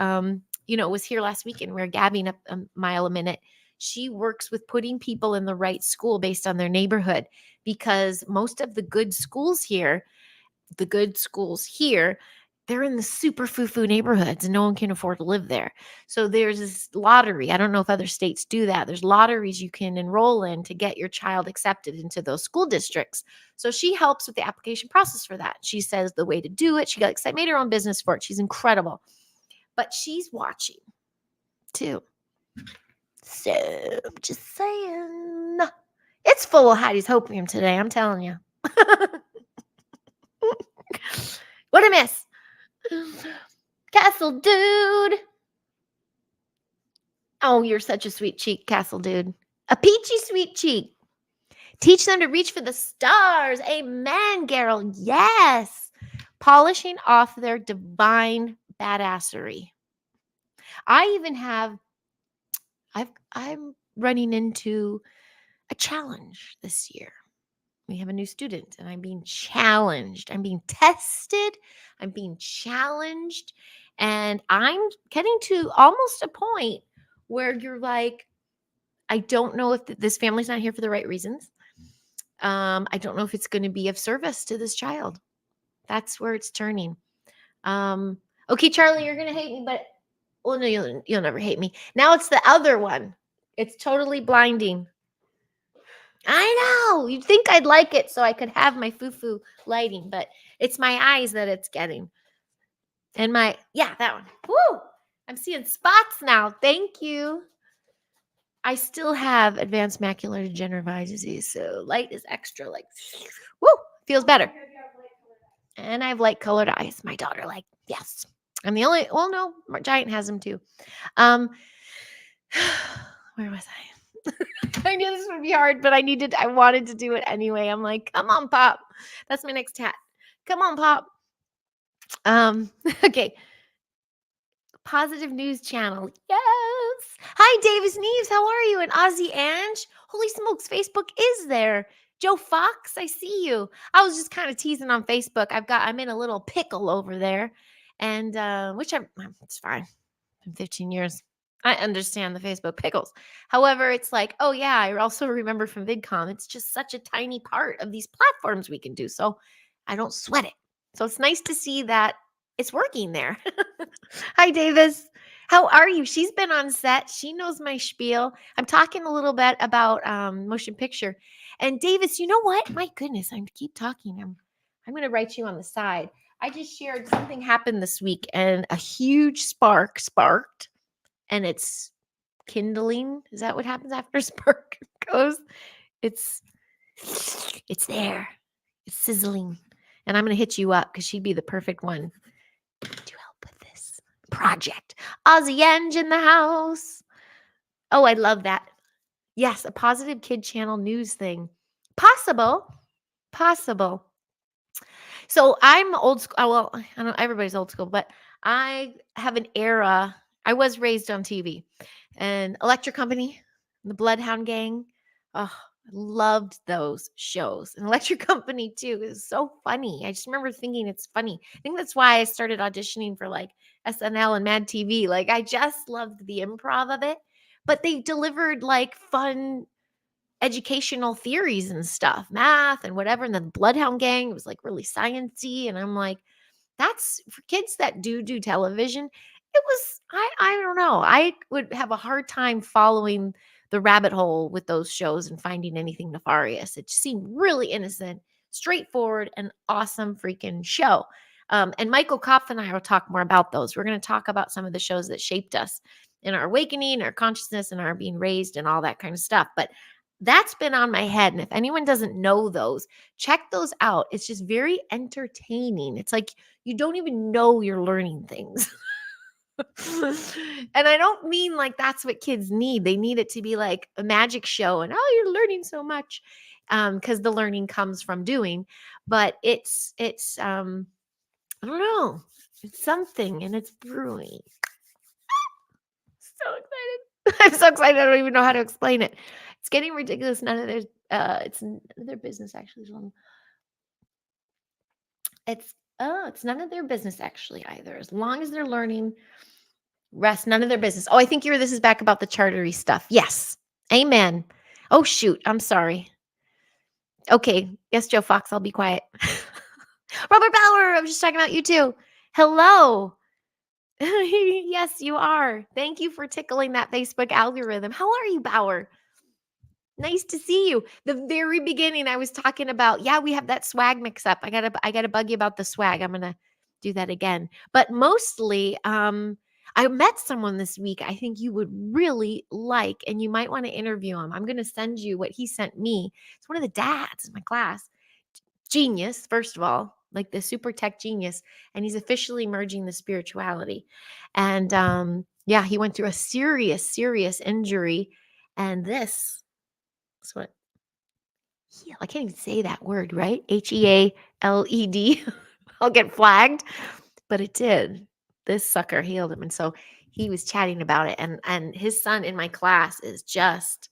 was here last weekend, we were gabbing up a mile a minute. She works with putting people in the right school based on their neighborhood, because most of the good schools here, they're in the super foo-foo neighborhoods and no one can afford to live there. So there's this lottery. I don't know if other states do that. There's lotteries you can enroll in to get your child accepted into those school districts. So she helps with the application process for that. She says the way to do it. She made her own business for it. She's incredible. But she's watching too. So I'm just saying, it's full of Heidi's hopium today. I'm telling you. What a miss. Castle Dude. Oh, you're such a sweet cheek, Castle Dude. A peachy sweet cheek. Teach them to reach for the stars. Amen, Gerald. Yes. Polishing off their divine badassery. I'm running into a challenge this year. We have a new student and I'm being challenged. I'm being tested. I'm being challenged. And I'm getting to almost a point where you're like, I don't know if this family's not here for the right reasons. I don't know if it's going to be of service to this child. That's where it's turning. Okay, Charlie, you're gonna hate me, but well, no, you'll never hate me. Now it's the other one. It's totally blinding. I know. You'd think I'd like it so I could have my foo-foo lighting, but it's my eyes that it's getting. And that one. Woo! I'm seeing spots now. Thank you. I still have advanced macular degenerative eye disease, so light is extra, like, woo, feels better. And I have light colored eyes. My daughter, yes. I'm the only, well, no, Giant has them too. Where was I? I knew this would be hard, but I wanted to do it anyway. I'm like, come on, Pop. That's my next hat. Come on, Pop. Okay. Positive News Channel. Yes. Hi, Davis Neves. How are you? And Ozzy Ange. Holy smokes, Facebook is there. Joe Fox, I see you. I was just kind of teasing on Facebook. I'm in a little pickle over there. And it's fine. In 15 years. I understand the Facebook pickles. However, it's like, oh yeah, I also remember from VidCon, it's just such a tiny part of these platforms we can do. So I don't sweat it. So it's nice to see that it's working there. Hi, Davis. How are you? She's been on set. She knows my spiel. I'm talking a little bit about motion picture. And Davis, you know what? My goodness, I keep talking. I'm going to write you on the side. I just shared something happened this week and a huge spark sparked and it's kindling. Is that what happens after spark goes? It's there. It's sizzling. And I'm going to hit you up because she'd be the perfect one to help with this project. Ozzy Enge in the house. Oh, I love that. Yes, a positive kid channel news thing. Possible. So I'm old school. Well, I know everybody's old school, but I have an era. I was raised on TV and Electric Company, the Bloodhound Gang. Oh, I loved those shows. And Electric Company too is so funny. I just remember thinking it's funny. I think that's why I started auditioning for like SNL and Mad TV. Like I just loved the improv of it, but they delivered like fun educational theories and stuff, math and whatever. And then the Bloodhound Gang, it was like really sciencey. And I'm like, that's for kids that do television. It was, I don't know. I would have a hard time following the rabbit hole with those shows and finding anything nefarious. It just seemed really innocent, straightforward, and awesome freaking show. And Michael Kopf and I will talk more about those. We're going to talk about some of the shows that shaped us in our awakening, our consciousness, and our being raised and all that kind of stuff. But that's been on my head. And if anyone doesn't know those, check those out. It's just very entertaining. It's like you don't even know you're learning things. And I don't mean like that's what kids need. They need it to be like a magic show and oh, you're learning so much. Because the learning comes from doing. But it's I don't know. It's something and it's brewing. So excited. I'm so excited. I don't even know how to explain it. It's getting ridiculous. It's none of their business actually. It's none of their business actually either. As long as they're learning, rest, none of their business. Oh, I think this is back about the chartery stuff. Yes. Amen. Oh, shoot. I'm sorry. Okay. Yes, Joe Fox, I'll be quiet. Robert Bauer, I was just talking about you too. Hello. Yes, you are. Thank you for tickling that Facebook algorithm. How are you, Bauer? Nice to see you. The very beginning, I was talking about, yeah, we have that swag mix up. I gotta bug you about the swag. I'm gonna do that again. But mostly, I met someone this week I think you would really like, and you might want to interview him. I'm gonna send you what he sent me. It's one of the dads in my class. Genius, first of all, like the super tech genius, and he's officially merging the spirituality. And yeah, he went through a serious injury, and this is what heal. I can't even say that word, right? HEALED. I'll get flagged, but it did. This sucker healed him, and so he was chatting about it, and his son in my class is just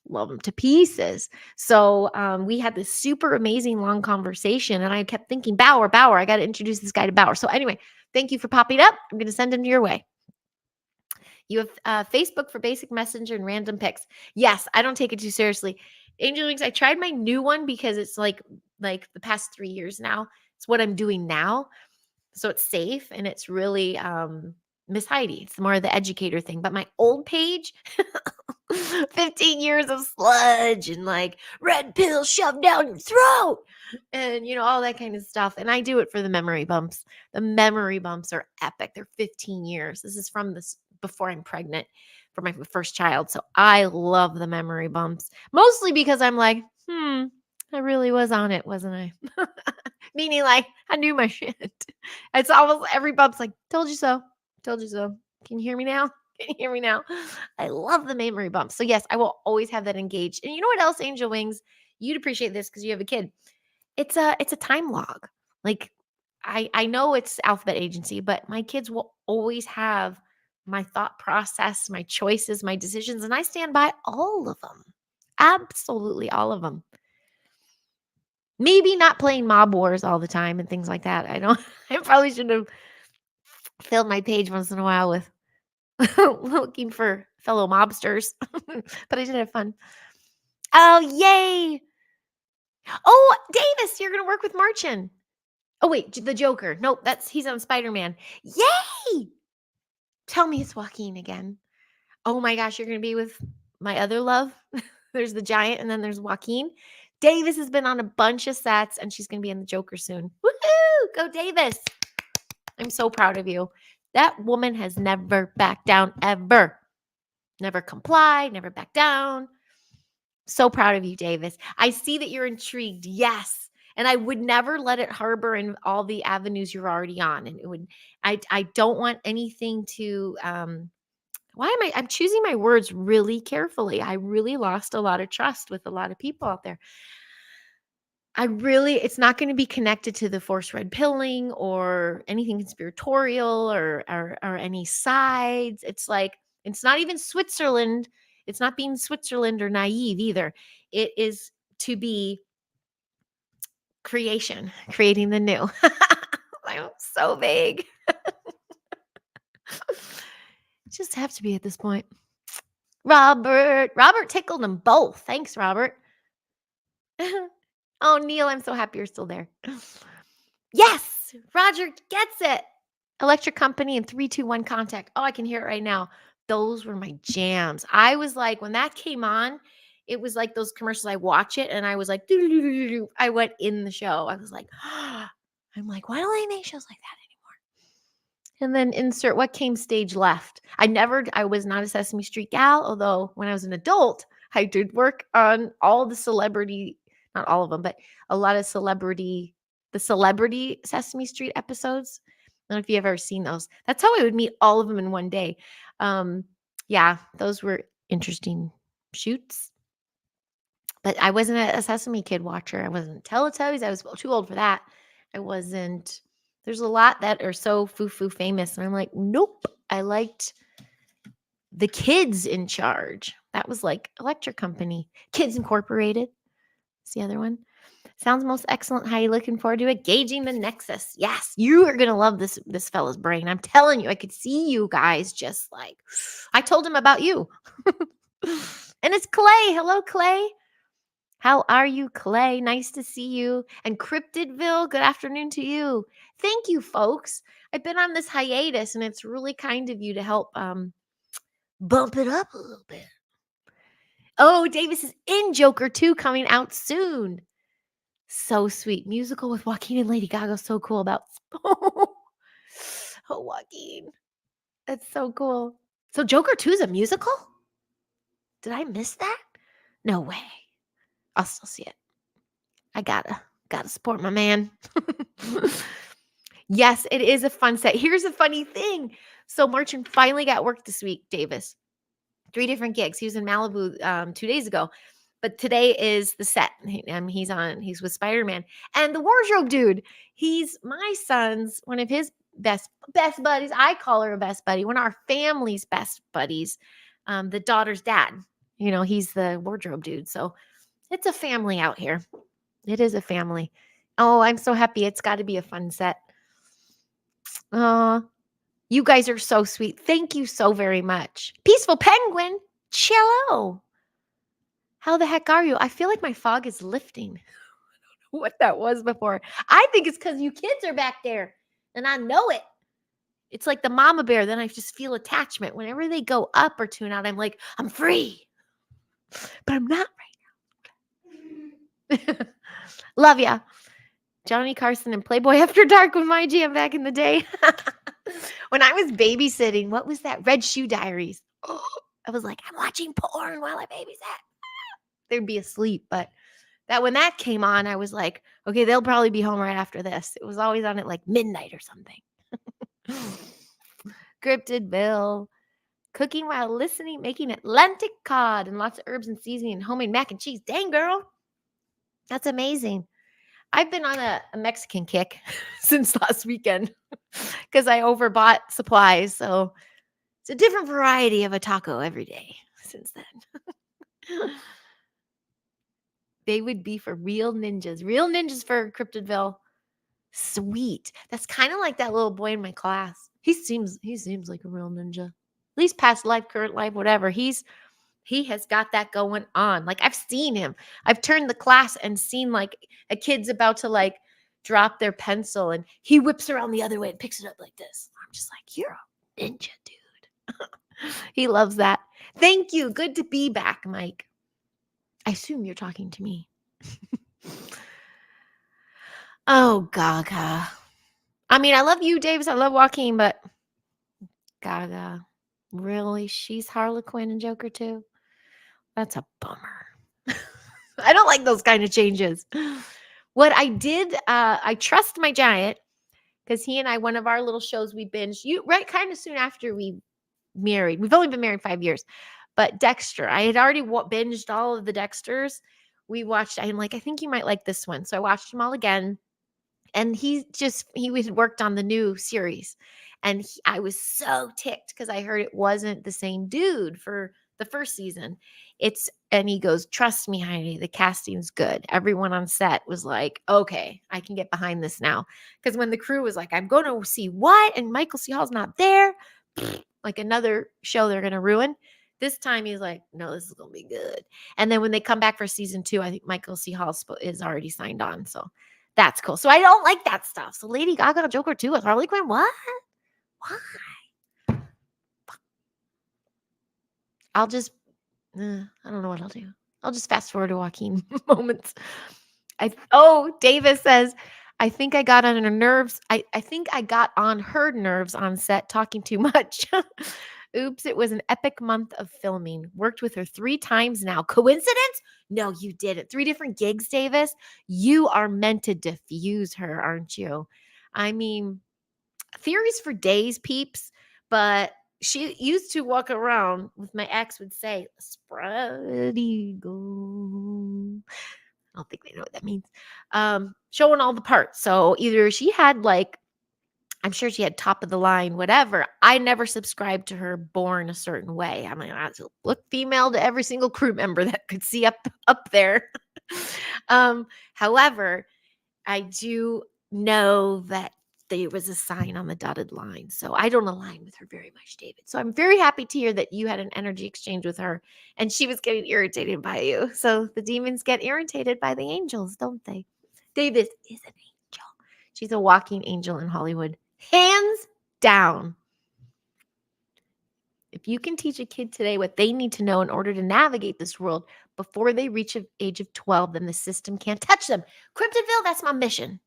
love him to pieces. So we had this super amazing long conversation, and I kept thinking, Bauer, I got to introduce this guy to Bauer. So anyway, thank you for popping up. I'm going to send him your way. You have Facebook for basic messenger and random pics. Yes, I don't take it too seriously. Angel Wings, I tried my new one because it's like the past 3 years now. It's what I'm doing now. So it's safe and it's really Miss Heidi. It's more of the educator thing. But my old page, 15 years of sludge and like red pill shoved down your throat and all that kind of stuff. And I do it for the memory bumps. The memory bumps are epic. They're 15 years. This is from this before I'm pregnant for my first child. So I love the memory bumps, mostly because I'm like, I really was on it, wasn't I? Meaning like I knew my shit. It's almost every bump's like, told you so. Told you so. Can you hear me now? Can you hear me now? I love the memory bumps. So yes, I will always have that engaged. And you know what else, Angel Wings? You'd appreciate this because you have a kid. It's a time log. Like I know it's Alphabet Agency, but my kids will always have my thought process, my choices, my decisions, and I stand by all of them. Absolutely all of them. Maybe not playing Mob Wars all the time and things like that. I probably should have filled my page once in a while with looking for fellow mobsters, but I did have fun. Oh, yay. Oh, Davis, you're going to work with Marchin. Oh, wait, the Joker. Nope, he's on Spider-Man. Yay. Tell me it's Joaquin again. Oh my gosh, you're going to be with my other love. There's the Giant and then there's Joaquin. Davis has been on a bunch of sets and she's going to be in the Joker soon. Woohoo! Go Davis. I'm so proud of you. That woman has never backed down ever. Never complied, never backed down. So proud of you, Davis. I see that you're intrigued. Yes. And I would never let it harbor in all the avenues you're already on. And I don't want anything to I'm choosing my words really carefully. I really lost a lot of trust with a lot of people out there. It's not going to be connected to the forced red pilling or anything conspiratorial or any sides. It's like, it's not even Switzerland. It's not being Switzerland or naive either. It is to be creating the new. I'm so vague. Just have to be at this point. Robert tickled them both. Thanks, Robert. Oh, Neil, I'm so happy you're still there. Yes, Roger gets it. Electric Company and 321 Contact. Oh, I can hear it right now. Those were my jams. I was like, when that came on, it was like those commercials. I watch it and I was like, doo-doo-doo-doo-doo. I went in the show. I was like, I'm like, why don't they make shows like that anymore? And then insert what came stage left. I was not a Sesame Street gal, although when I was an adult, I did work on all the celebrity, not all of them, but a lot of the celebrity Sesame Street episodes. I don't know if you've ever seen those. That's how I would meet all of them in one day. Yeah, those were interesting shoots. But I wasn't a Sesame Kid watcher. I wasn't Teletubbies. I was too old for that. I wasn't. There's a lot that are so foo-foo famous. And I'm like, nope. I liked the Kids in Charge. That was like Electric Company. Kids Incorporated. It's the other one. Sounds most excellent. How are you looking forward to it? Gauging the Nexus. Yes, you are going to love this fella's brain. I'm telling you, I could see you guys just like, I told him about you. And it's Clay. Hello, Clay. How are you, Clay? Nice to see you. And Cryptidville, good afternoon to you. Thank you, folks. I've been on this hiatus, and it's really kind of you to help bump it up a little bit. Oh, Davis is in Joker 2 coming out soon. So sweet. Musical with Joaquin and Lady Gaga. So cool about oh, Joaquin. That's so cool. So Joker 2 is a musical? Did I miss that? No way. I'll still see it. I gotta support my man. Yes, it is a fun set. Here's a funny thing. So Marchin finally got work this week, Davis. 3 different gigs. He was in Malibu 2 days ago. But today is the set. He's with Spider-Man. And the wardrobe dude, he's my son's, one of his best buddies. I call her a best buddy. One of our family's best buddies. The daughter's dad. He's the wardrobe dude. So it's a family out here. It is a family. Oh, I'm so happy. It's got to be a fun set. You guys are so sweet. Thank you so very much. Peaceful Penguin, chelllllooo. How the heck are you? I feel like my fog is lifting. What that was before. I think it's because you kids are back there. And I know it. It's like the mama bear. Then I just feel attachment. Whenever they go up or tune out, I'm like, I'm free. But I'm not right now. Love ya. Johnny Carson and Playboy After Dark with my jam back in the day. When I was babysitting, what was that? Red Shoe Diaries. I was like, I'm watching porn while I babysat. They'd be asleep. But when that came on, I was like, okay, they'll probably be home right after this. It was always on at like midnight or something. Cryptid Bill. Cooking while listening, making Atlantic cod and lots of herbs and seasoning and homemade mac and cheese. Dang, girl. That's amazing. I've been on a Mexican kick since last weekend because I overbought supplies. So it's a different variety of a taco every day since then. They would be for real ninjas. Real ninjas for Cryptidville. Sweet. That's kind of like that little boy in my class. He seems like a real ninja. At least past life, current life, whatever. He has got that going on. Like I've seen him. I've turned the class and seen like a kid's about to like drop their pencil and he whips around the other way and picks it up like this. I'm just like, you're a ninja, dude. He loves that. Thank you. Good to be back, Mike. I assume you're talking to me. Oh, Gaga. I mean, I love you, Davis. I love Joaquin, but Gaga. Really? She's Harlequin and Joker too? That's a bummer. I don't like those kind of changes. What I did, I trust my giant because he and I, one of our little shows we binged, right kind of soon after we married. We've only been married 5 years, but Dexter, I had already binged all of the Dexters. We watched, I'm like, I think you might like this one. So I watched them all again. And he had worked on the new series. And I was so ticked because I heard it wasn't the same dude for the first season. And he goes, trust me, Heidi, the casting's good. Everyone on set was like, okay, I can get behind this now. Because when the crew was like, I'm going to see what? And Michael C. Hall's not there. Like another show they're going to ruin. This time he's like, no, this is going to be good. And then when they come back for season 2, I think Michael C. Hall is already signed on. So that's cool. So I don't like that stuff. So Lady Gaga Joker 2 with Harley Quinn. What? Why? I'll just, I don't know what I'll do. I'll just fast forward to Joaquin moments. Davis says, I think I got on her nerves. I think I got on her nerves on set talking too much. Oops, it was an epic month of filming. Worked with her 3 times now. Coincidence? No, you didn't. 3 different gigs, Davis. You are meant to diffuse her, aren't you? I mean, theories for days, peeps, but she used to walk around with my ex would say, spread eagle. I don't think they know what that means. Showing all the parts. So either she had like, I'm sure she had top of the line, whatever. I never subscribed to her born a certain way. I mean, I look female to every single crew member that could see up there. However, I do know that there was a sign on the dotted line. So I don't align with her very much, David. So I'm very happy to hear that you had an energy exchange with her and she was getting irritated by you. So the demons get irritated by the angels, don't they? Davis is an angel. She's a walking angel in Hollywood. Hands down. If you can teach a kid today what they need to know in order to navigate this world before they reach the age of 12, then the system can't touch them. Cryptidville, that's my mission.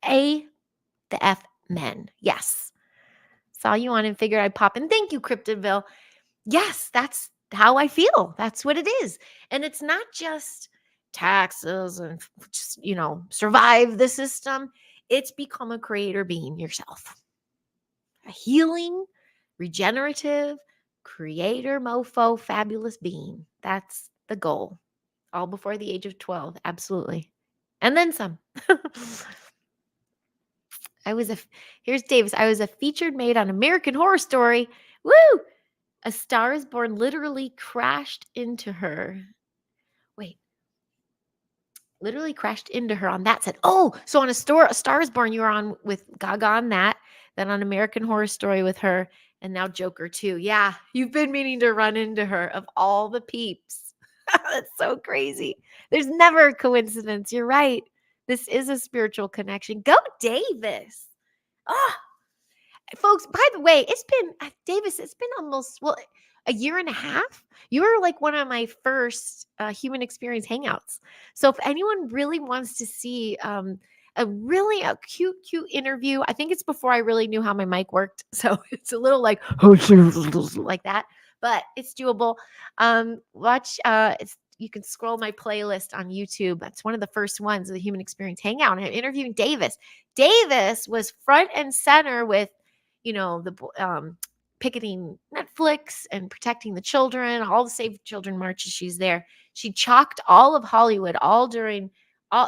The F men. Yes. Saw you on and figured I'd pop in. Thank you, Cryptidville. Yes, that's how I feel. That's what it is. And it's not just taxes and just, survive the system. It's become a creator being yourself. A healing, regenerative, creator, mofo, fabulous being. That's the goal. All before the age of 12. Absolutely. And then some. Here's Davis. I was a featured maid on American Horror Story. Woo! A Star is Born literally crashed into her. Wait. Literally crashed into her on that set. Oh, so on A Star is Born, you were on with Gaga on that. Then on American Horror Story with her. And now Joker 2. Yeah, you've been meaning to run into her of all the peeps. That's so crazy. There's never a coincidence. You're right. This is a spiritual connection. Go Davis. Oh, folks, by the way, it's been, Davis, it's been almost, well, a year and a half. You were like one of my first human experience hangouts. So if anyone really wants to see a cute interview, I think it's before I really knew how my mic worked. So it's a little like, like that, but it's doable. Watch, you can scroll my playlist on YouTube. That's one of the first ones of the human experience hangout. And I'm interviewing Davis. Davis was front and center with, the picketing Netflix and protecting the children, all the Save Children marches. She's there. She chalked all of Hollywood all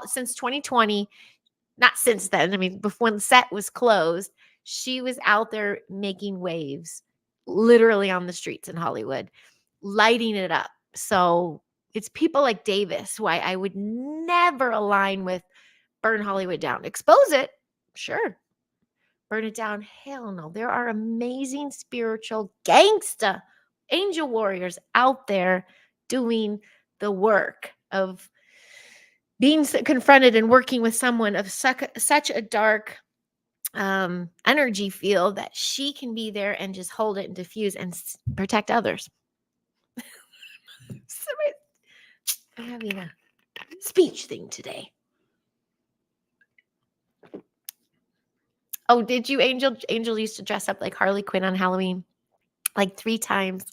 since 2020. Not since then. I mean, before the set was closed, she was out there making waves, literally on the streets in Hollywood, lighting it up. So it's people like Davis who I would never align with. Burn Hollywood down. Expose it, sure. Burn it down, hell no. There are amazing spiritual gangsta angel warriors out there doing the work of being confronted and working with someone of such a dark energy field that she can be there and just hold it and diffuse and protect others. I'm having a speech thing today. Oh, did you, Angel? Angel used to dress up like Harley Quinn on Halloween like 3 times.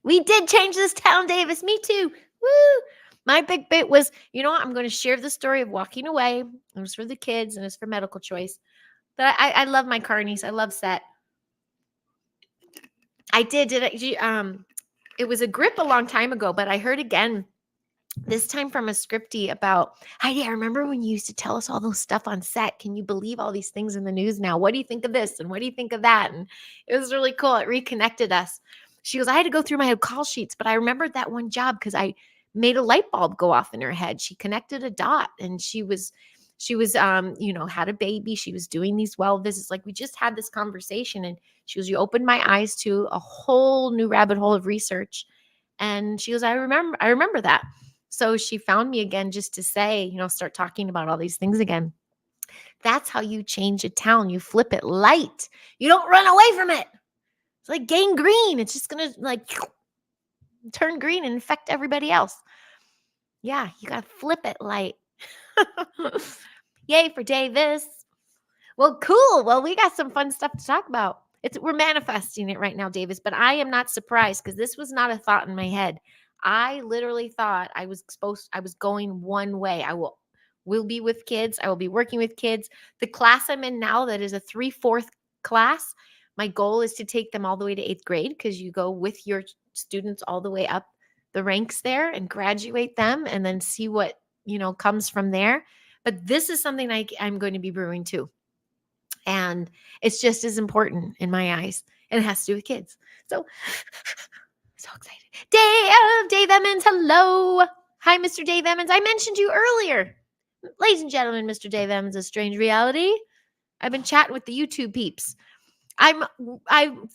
We did change this town, Davis. Me too. Woo! My big bit was, I'm going to share the story of walking away. It was for the kids and it's for medical choice. But I love my carnies. I love set. I did. It was a grip a long time ago, but I heard again this time from a scriptie about, Heidi, I remember when you used to tell us all those stuff on set. Can you believe all these things in the news now? What do you think of this? And what do you think of that? And it was really cool. It reconnected us. She goes, I had to go through my call sheets, but I remembered that one job because I made a light bulb go off in her head. She connected a dot and she was, had a baby. She was doing these well visits. Like we just had this conversation and she goes, you opened my eyes to a whole new rabbit hole of research. And she goes, I remember that. So she found me again just to say, start talking about all these things again. That's how you change a town. You flip it light. You don't run away from it. It's like gangrene. It's just going to turn green and infect everybody else. Yeah, you got to flip it light. Yay for Davis. Well, cool. Well, we got some fun stuff to talk about. We're manifesting it right now, Davis, but I am not surprised because this was not a thought in my head. I literally thought I was going one way. Will be with kids. I will be working with kids. The class I'm in now, that is a 3/4 class. My goal is to take them all the way to 8th grade because you go with your students all the way up the ranks there and graduate them and then see what, comes from there. But this is something I'm going to be brewing too. And it's just as important in my eyes. And it has to do with kids. So excited. Dave Emmons, hello. Hi, Mr. Dave Emmons. I mentioned you earlier. Ladies and gentlemen, Mr. Dave Emmons, A Strange Reality. I've been chatting with the YouTube peeps. I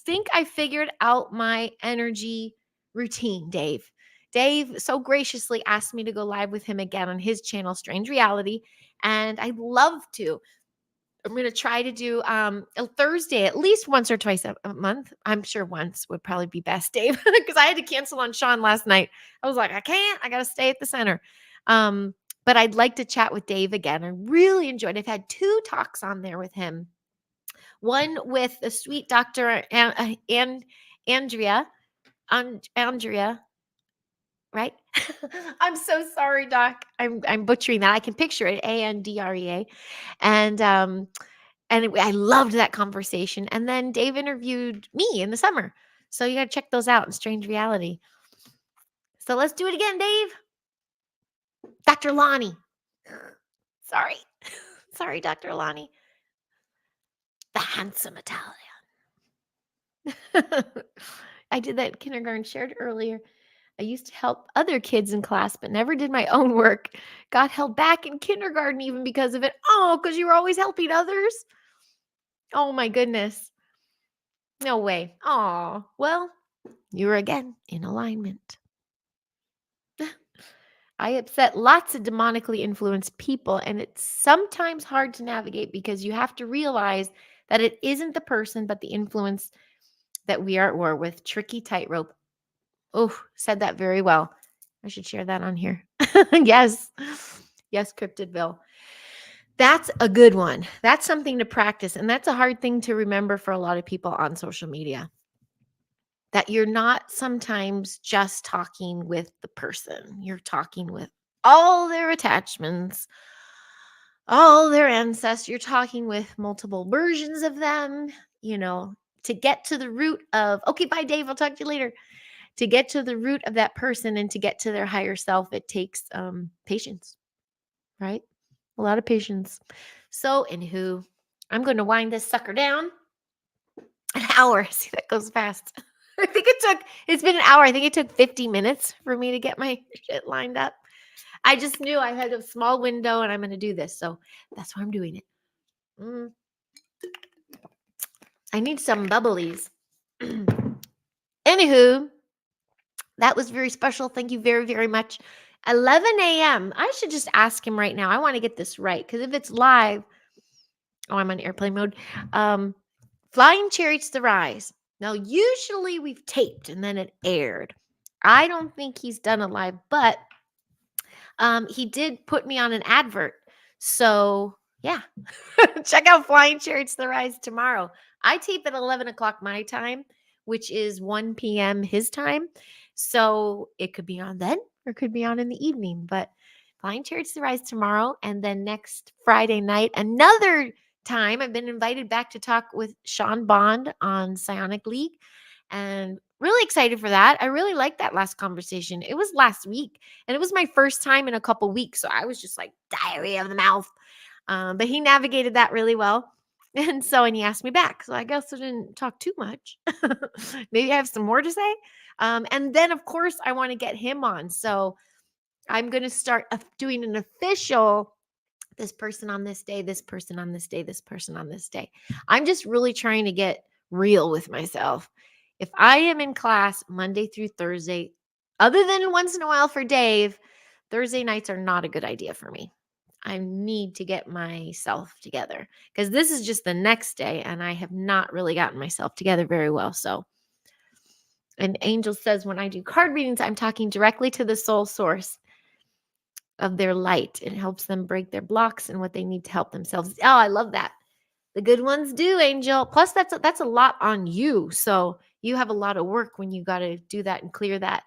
think I figured out my energy routine, Dave. Dave so graciously asked me to go live with him again on his channel, Strange Reality, and I'd love to. I'm going to try to do a Thursday at least once or twice a month. I'm sure once would probably be best, Dave, because I had to cancel on Sean last night. I was like, I can't. I got to stay at the center. But I'd like to chat with Dave again. I really enjoyed it. I've had 2 talks on there with him. One with the sweet Dr. Andrea, right? I'm so sorry, Doc. I'm butchering that. I can picture it, Andrea. And I loved that conversation. And then Dave interviewed me in the summer. So you got to check those out in Strange Reality. So let's do it again, Dave. Dr. Lonnie. Sorry. Sorry, Dr. Lonnie. The handsome Italian. I did that kindergarten shared earlier. I used to help other kids in class, but never did my own work. Got held back in kindergarten even because of it. Oh, because you were always helping others? Oh, my goodness. No way. Oh, well, you were again in alignment. I upset lots of demonically influenced people, and it's sometimes hard to navigate because you have to realize that it isn't the person, but the influence that we are at war with. Tricky tightrope. Oh, said that very well. I should share that on here. Yes. Yes, Cryptidville. That's a good one. That's something to practice. And that's a hard thing to remember for a lot of people on social media, that you're not sometimes just talking with the person, you're talking with all their attachments, all their ancestors. You're talking with multiple versions of them, to get to the root of, okay, bye, Dave. I'll talk to you later. To get to the root of that person and to get to their higher self, it takes patience, right? A lot of patience. So, anywho, I'm going to wind this sucker down. An hour. See, that goes fast. It's been an hour. I think it took 50 minutes for me to get my shit lined up. I just knew I had a small window and I'm going to do this. So that's why I'm doing it. I need some bubblies. Anywho, that was very special. Thank you very, very much. 11 a.m. I should just ask him right now. I want to get this right because if it's live, I'm on airplane mode. Flying Chariots the Rise. Now, usually we've taped and then it aired. I don't think he's done a live, but he did put me on an advert. So, yeah, check out Flying Chariots the Rise tomorrow. I tape at 11 o'clock my time, which is 1 p.m. his time. So it could be on then or it could be on in the evening. But Flying Chariots the Rise tomorrow. And then next Friday night, another time, I've been invited back to talk with Sean Bond on Psionic League. And really excited for that. I really liked that last conversation. It was last week and it was my first time in a couple weeks. So I was just like diarrhea of the mouth. But he navigated that really well. And he asked me back. So I guess I didn't talk too much. Maybe I have some more to say. And then, of course, I want to get him on. So I'm going to start doing an official this person on this day, this person on this day, this person on this day. I'm just really trying to get real with myself. If I am in class Monday through Thursday, other than once in a while for Dave, Thursday nights are not a good idea for me. I need to get myself together because this is just the next day and I have not really gotten myself together very well. So, and Angel says when I do card readings, I'm talking directly to the soul source of their light. It helps them break their blocks and what they need to help themselves. Oh, I love that. The good ones do, Angel. Plus, that's a lot on you. So you have a lot of work when you got to do that and clear that.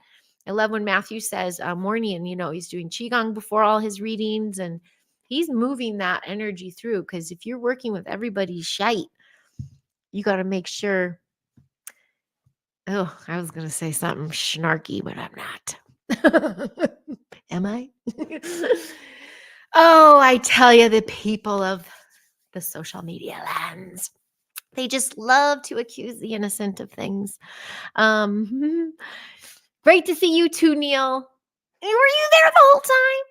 I love when Matthew says morning, he's doing qigong before all his readings and he's moving that energy through. Because if you're working with everybody's shite, you got to make sure. Oh, I was going to say something snarky, but I'm not. Am I? Oh, I tell you, the people of the social media lands, they just love to accuse the innocent of things. Great to see you too, Neil. Were you there the whole time?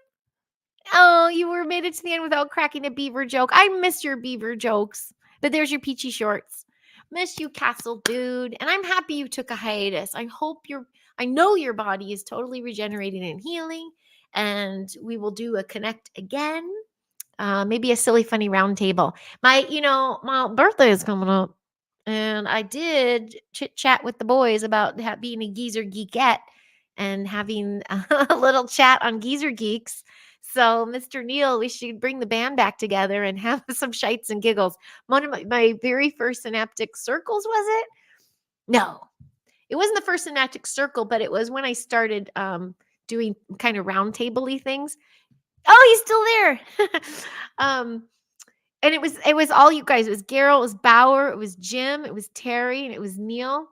Oh, you made it to the end without cracking a beaver joke. I miss your beaver jokes. But there's your peachy shorts. Miss you, Castle Dude. And I'm happy you took a hiatus. I know your body is totally regenerating and healing. And we will do a connect again. Maybe a silly, funny round table. My birthday is coming up. And I did chit chat with the boys about being a geezer geekette and having a little chat on Geezer Geeks. So, Mr. Neil, we should bring the band back together and have some shites and giggles. One of my very first synaptic circles, was it? No, it wasn't the first synaptic circle, but it was when I started doing kind of round table-y things. Oh, he's still there. And it was all you guys. It was Garrett, it was Bauer, it was Jim, it was Terry, and it was Neil.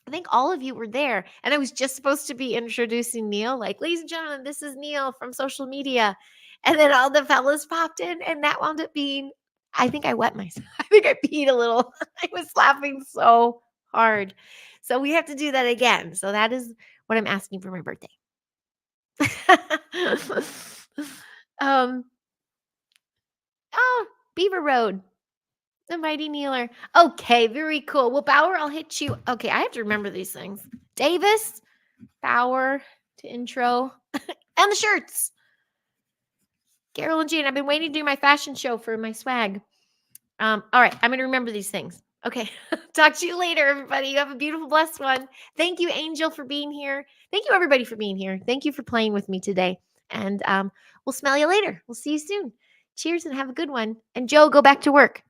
I think all of you were there. And I was just supposed to be introducing Neil, like, ladies and gentlemen, this is Neil from social media. And then all the fellas popped in, and that wound up being, I think I wet myself. I think I peed a little. I was laughing so hard. So we have to do that again. So that is what I'm asking for my birthday. Oh, Beaver Road. The Mighty Kneeler. Okay, very cool. Well, Bauer, I'll hit you. Okay, I have to remember these things. Davis, Bauer to intro. on the shirts. Carol and Jane, I've been waiting to do my fashion show for my swag. All right, I'm going to remember these things. Okay, talk to you later, everybody. You have a beautiful, blessed one. Thank you, Angel, for being here. Thank you, everybody, for being here. Thank you for playing with me today. And we'll smell you later. We'll see you soon. Cheers and have a good one. And Joe, go back to work.